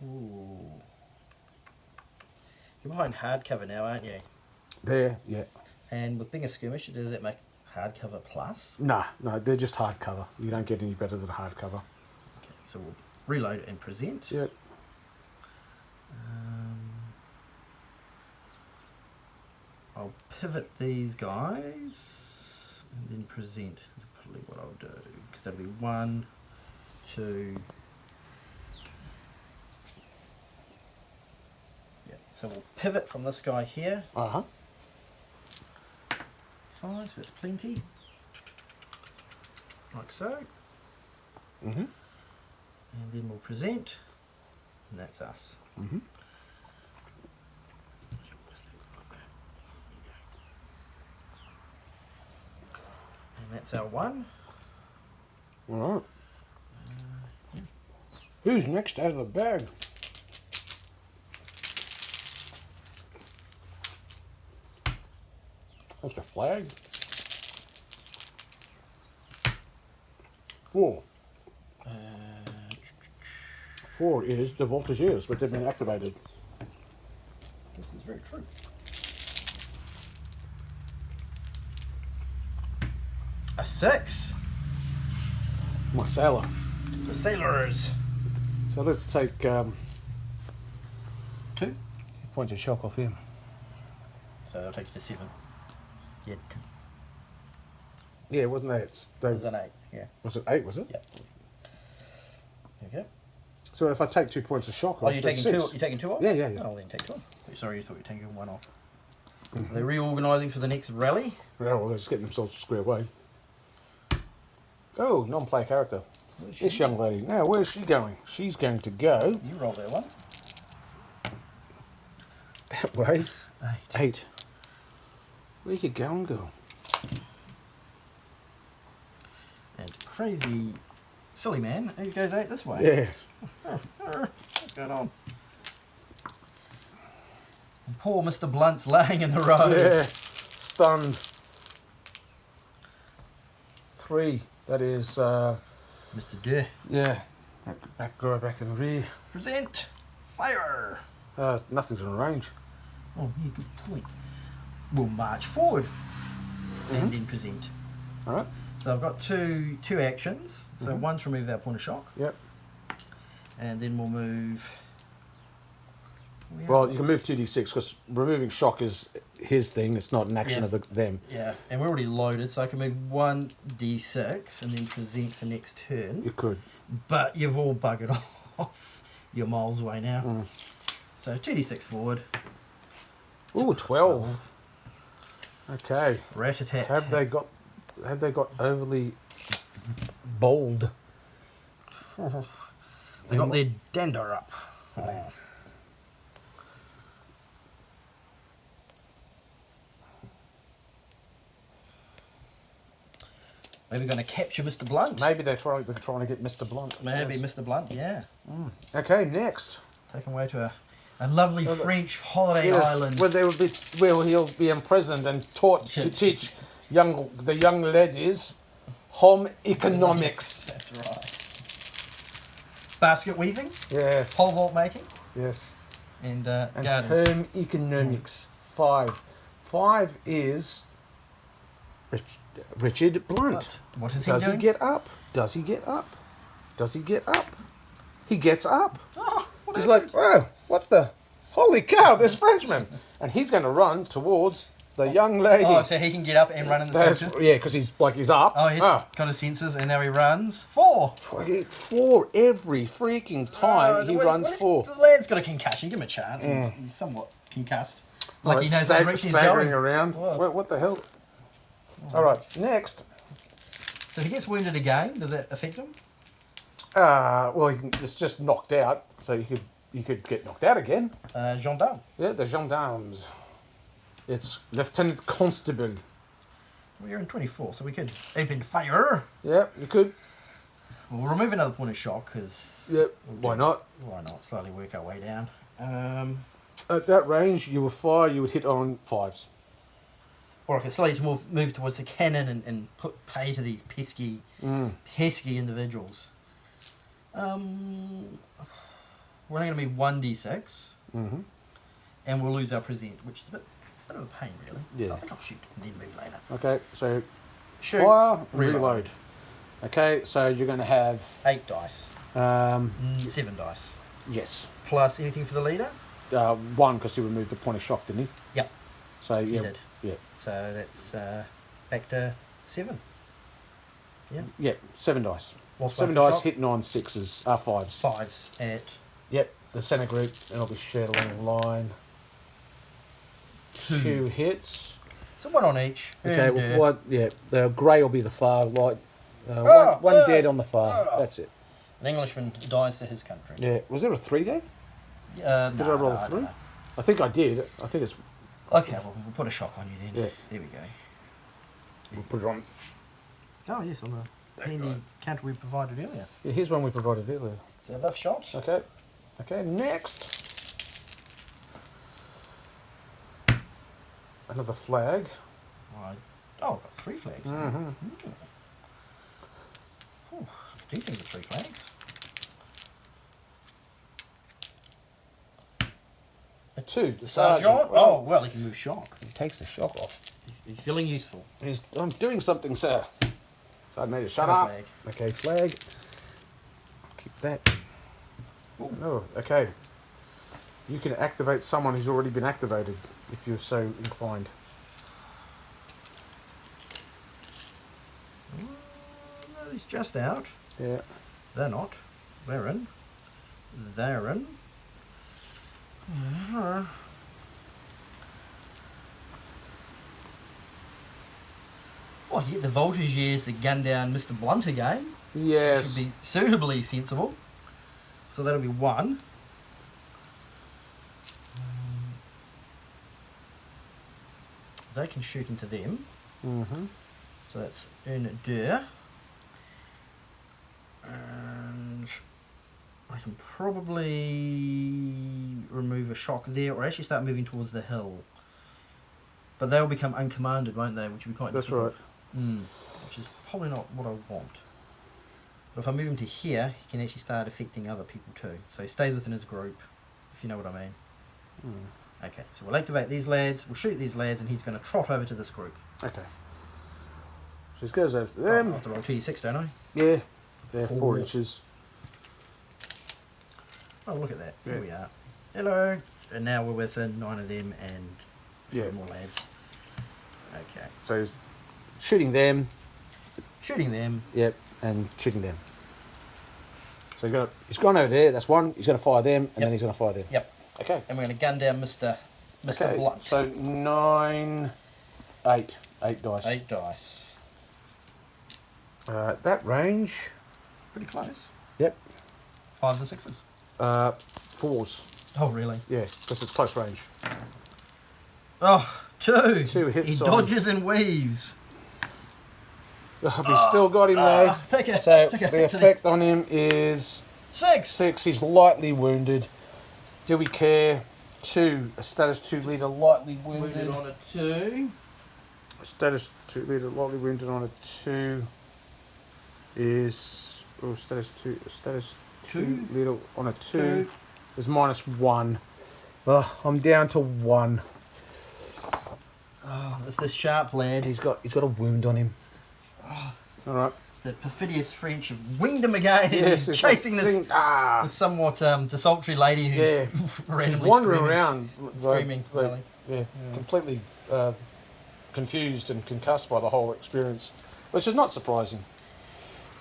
Ooh. You're behind hardcover now, aren't you? There, yeah. And with being a skirmisher, does that make hardcover plus? No, they're just hardcover. You don't get any better than hardcover. Okay, so we'll reload and present. Yeah. I'll pivot these guys and then present. That's probably what I'll do. Because that'll be 1, 2. Yeah. So we'll pivot from this guy here. 5, so that's plenty. Like so. And then we'll present. And that's us. And that's our 1. All right. Who's next out of the bag? That's a flag. 4. 4 is the voltages, but they've been activated. This is very true. A 6. My sailor. The sailors. So let's take 2. points of shock off him. So I'll take you to 7. Yeah, 2. Yeah, wasn't that? It was an 8. Yeah. Was it 8? Was it? Yep. Okay. So if I take 2 points of shock Oh, off, you're that's taking 2. 6. You're taking 2 off? Yeah, yeah, yeah. Oh, then take 2 off. Sorry, you thought you were taking 1 off. They're reorganising for the next rally. Well, they're just getting themselves square away. Oh, non-play character. This young lady. Now, where's she going? She's going to go You roll that one. that way. 8. 8. Where you going, girl? And crazy silly man, he goes out this way. Yeah. What's going on? And poor Mr. Blunt's laying in the road. Yeah. Stunned. 3. That is, Mr. Duh. yeah. That guy back in the rear. Present. Fire. Nothing's in range. Oh, yeah, good point. We'll march forward and then present. All right. So I've got two actions. So one's remove our point of shock, Yep. and then we'll move. Well, you can move 2d6 because removing shock is his thing. It's not an action Yeah. of them. Yeah, and we're already loaded, so I can move 1d6 and then present for next turn. You could. But you've all buggered off. You're miles away now. So 2d6 forward. Ooh, 12. Okay. Rat-a-tat. Have they got overly bold? They got their dander up. Oh. Maybe going to capture Mr. Blunt. Maybe they're trying to get Mr. Blunt. Maybe Mr. Blunt, yeah. Okay, next. Take him away to a lovely French holiday island. Where he'll be imprisoned and taught to teach the young ladies home economics. That's right. Basket weaving, Yes. pole vault making, Yes. and And garden. home economics. 5. 5 is Richard Blunt. What is he Does doing? he get up? Does he get up? Does he get up? He gets up. Oh, what He's happened? like, oh, what the? Holy cow, there's Frenchman. And he's going to run towards the young lady. Oh, so he can get up and run in the That's, center. yeah, because he's up. Oh, he's got his senses, and now he runs 4. 4 every freaking time he runs 4. The lad's got a concussion. Give him a chance. He's somewhat concussed. Like he knows what direction he's staggering going. around. Whoa. What the hell? All right, next. So if he gets wounded again, does that affect him? Well, it's just knocked out, so you could get knocked out again. Gendarme. Yeah, the gendarmes. It's Lieutenant Constable. Well, you're in 24, so we could open fire. Yeah, you could. We'll remove another point of shock, because... Yep, why not? Why not? Slowly work our way down. At that range, you would fire, you would hit on 5s. Or I could slowly move towards the cannon and put pay to these pesky individuals. We're only going to be 1d6. Mm-hmm. And we'll lose our present, which is a bit of a pain, really. Yeah. So I think I'll shoot and then move later. Okay, so Shoot, fire, reload. Okay, so you're going to have... 8 dice. 7 dice. Yes. Plus anything for the leader? 1, because he removed the point of shock, didn't he? Yep. So, He yeah. did. Yeah. So that's back to 7. Yeah. Yeah, 7 dice. What's 7 one for dice shock? hitting on 6s, 5s. 5s at... Yep, the centre group, and it'll be shared along the line. 2 hits. So 1 on each. Okay, And, well, what? Yeah, the grey will be the far light. One dead on the far. That's it. An Englishman dies for his country. Yeah, was there a 3 there? Did I roll a 3? No. I think I did. I think it's. Okay, well, we'll put a shock on you then. Yeah. There we go. We'll put it on. Oh, yes, on the handy counter we provided earlier. Yeah, here's one we provided earlier. So enough shots. Okay. Okay, next. Another flag. Right. Oh, I've got 3 flags. Mm-hmm. Oh, decent with 3 flags. A 2. The Sergeant. sergeant. Oh, well, he can move shock. He takes the shock off. He's feeling useful. I'm doing something, sir. So I made a shut Have a up. flag. Okay, flag. Keep that. Ooh. No, okay. You can activate someone who's already been activated if you're so inclined. No, he's just out. Yeah. They're not. They're in. They're in. Oh, you get the voltage years to gun down Mr. Blunt again. Yes. Should be suitably sensible. So that'll be 1. They can shoot into them. Mm-hmm. So that's un, 2. And I can probably remove a shock there, or actually start moving towards the hill. But they'll become uncommanded, won't they? Which will be quite That's difficult. right. Which is probably not what I want. But if I move him to here, he can actually start affecting other people too. So he stays within his group, if you know what I mean. Okay, so we'll activate these lads, we'll shoot these lads, and he's going to trot over to this group. Okay. So he goes over to them. I have to roll 2d6, don't I? Yeah. They're 4. 4 inches. Oh, look at that. Here Yeah. we are. Hello. And now we're within 9 of them and 7 Yeah. more lads. Okay. So he's shooting them. Shooting them. Yep, and shooting them. So he's gone over there. That's 1. He's going to fire them, and then he's going to fire them. Yep. Okay. And we're going to gun down Mr. Okay. Blunt. So 9, 8. 8 dice. 8 dice. That range. Pretty close. Yep. 5s and 6s. 4s. Oh, really? Yeah, because it's close range. Oh, 2. 2 hits. He on- dodges and weaves. We still got him though. Take it. So Take it the back to effect on him is 6. 6. He's lightly wounded. Do we care? 2. A status 2 leader lightly wounded. Wounded on a 2. Status 2 leader lightly wounded on a 2 is status 2. Status 2 leader on a 2 is -1. I'm down to 1. Oh, it's this sharp lad. He's got a wound on him. All right. The perfidious French have winged him again. Yes, He's chasing this somewhat desultory lady who's randomly wandering screaming. around, Screaming, really. completely confused and concussed by the whole experience, which is not surprising.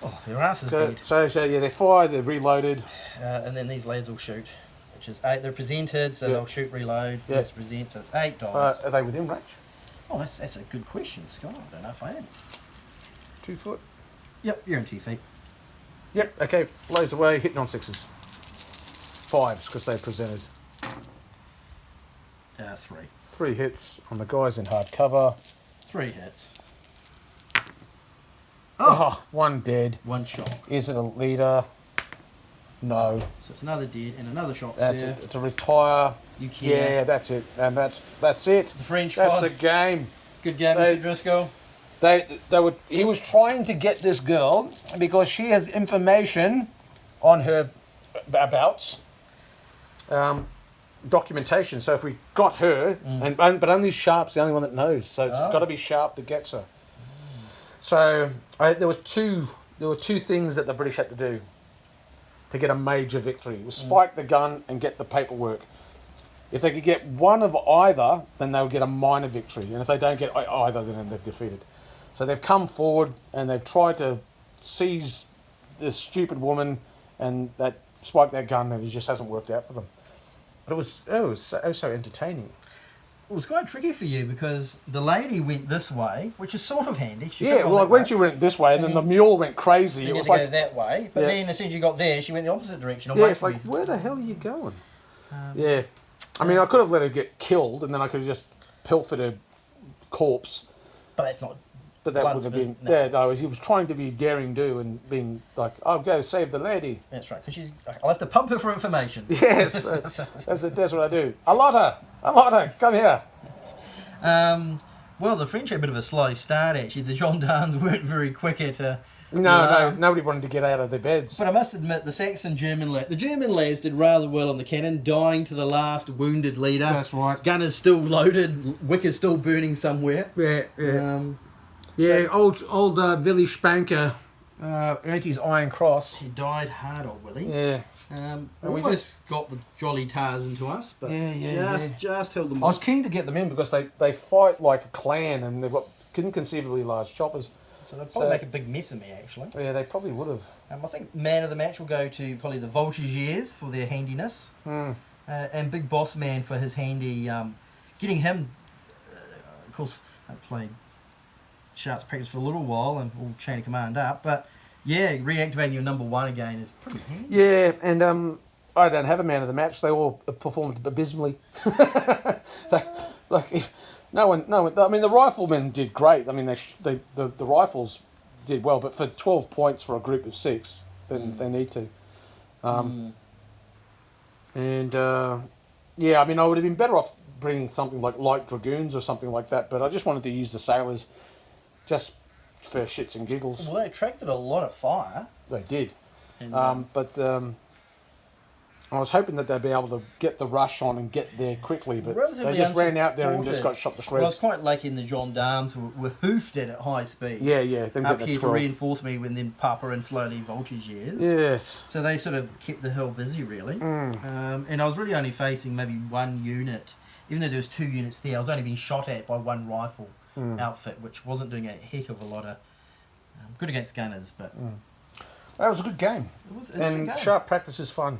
Oh, your ass is So, dead. so yeah, they're fired, they're reloaded. And then these lads will shoot, which is 8. They're presented, so Yeah. they'll shoot, reload. Yeah. Let's present, so it's 8 dice. Are they within range? Oh, that's a good question, Scott. I don't know if I am. 2 foot. Yep, you're in 2 feet. Yep. Okay. Blows away, hitting on 6s. 5s because they presented. 3. 3 hits on the guys in hard cover. 3 hits. Oh, one dead. One shock. Is it a leader? No. So it's another dead and another shock That's there. it. It's a retire. You can. Yeah, that's it. And that's it. The French That's fought. the game. Good game, They- Mr. Driscoll. He was trying to get this girl because she has information on her abouts. Documentation. So if we got her, but only Sharp's the only one that knows. So it's got to be Sharp that gets her. So there were two things that the British had to do to get a major victory. It was spike the gun and get the paperwork. If they could get one of either, then they would get a minor victory. And if they don't get either, then they're defeated. So they've come forward and they've tried to seize this stupid woman and that spike that gun, and it just hasn't worked out for them. But it was so entertaining. It was quite tricky for you because the lady went this way, which is sort of handy. She Yeah, could've gone well, that like when way. she went this way, and then the mule went crazy. Then It you was had to like, go that way, but Yeah. then as soon as you got there, she went the opposite direction. yeah, it's like, where the hell are you going? Yeah, I mean, I could have let her get killed, and then I could have just pilfered her corpse. But that's not. But that Blunt's would have been, business, no. he was trying to be daring do and being like, I'll go save the lady. That's right, because I'll have to pump her for information. Yes, that's what I do. Alotta, come here. Well, the French had a bit of a slow start, actually. The gendarmes weren't very quick at... No, nobody wanted to get out of their beds. But I must admit, the German lads did rather well on the cannon, dying to the last wounded leader. That's right. Gun is still loaded, wick is still burning somewhere. Yeah, old village spanker earned his Iron Cross. He died hard, old Willie. Yeah. And we we just got the jolly tars into us, but just held them I was off. keen to get them in because they fight like a clan and they've got inconceivably large choppers. So they'd probably make a big mess of me, actually. Yeah, they probably would have. I think man of the match will go to probably the Voltigeurs for their handiness, and Big Boss Man for his handy, getting him, of course, I played Sharp's practice for a little while and all chain of command up, but yeah, reactivating your number one again is pretty handy. Yeah, and I don't have a man of the match. They all performed abysmally. No one. I mean, the riflemen did great. I mean, the rifles did well, but for 12 points for a group of 6, then they need to. And yeah, I mean, I would have been better off bringing something like light dragoons or something like that. But I just wanted to use the sailors, just for shits and giggles. Well, they attracted a lot of fire. They did. And, But I was hoping that they'd be able to get the rush on and get there quickly, but relatively they just ran out there and unsupported. just got shot to Well, I was shreds. quite lucky in the gendarmes were hoofed at high speed. Yeah, them Up getting here a to 12. reinforce me when then Papa and slowly Voltigeurs. Yes. So they sort of kept the hill busy, really. And I was really only facing maybe one unit. Even though there was 2 units there, I was only being shot at by one rifle outfit, which wasn't doing a heck of a lot of... good against gunners, but... That was a good game. It was an interesting And game. sharp practice is fun.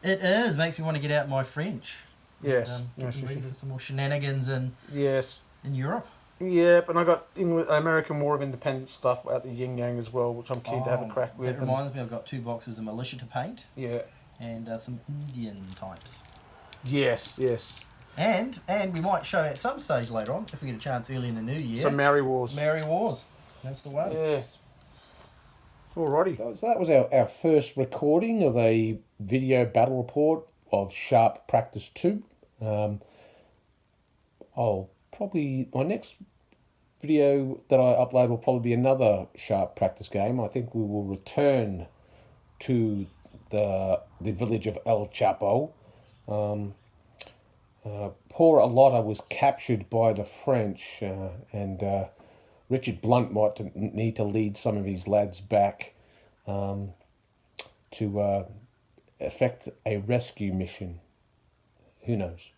It is. Makes me want to get out my French. Yes. Get ready for some more shenanigans in Yes. Europe. Yep, and I got American War of Independence stuff out the yin yang as well, which I'm keen to have a crack with. That reminds me, I've got 2 boxes of militia to paint Yeah. and some Indian types. Yes. And we might show at some stage later on, if we get a chance early in the new year. Some Mary Wars. Mary Wars. That's the one. Yeah. Alrighty. That was our first recording of a video battle report of Sharp Practice 2. My next video that I upload will probably be another Sharp Practice game. I think we will return to the village of El Chappo. Poor Alotta was captured by the French, and Richard Blunt might need to lead some of his lads back to effect a rescue mission. Who knows?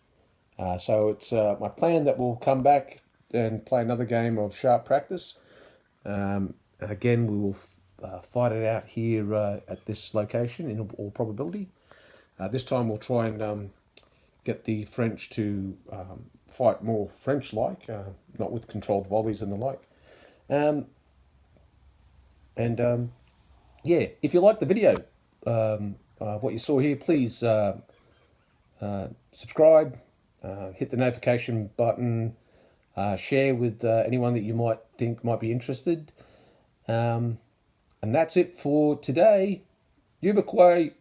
So it's my plan that we'll come back and play another game of Sharp Practice. Again, we will fight it out here at this location in all probability. This time we'll try and get the French to fight more French-like, not with controlled volleys and the like. Yeah, if you like the video, what you saw here, please subscribe, hit the notification button, share with anyone that you might think might be interested, And that's it for today. Ubiquay.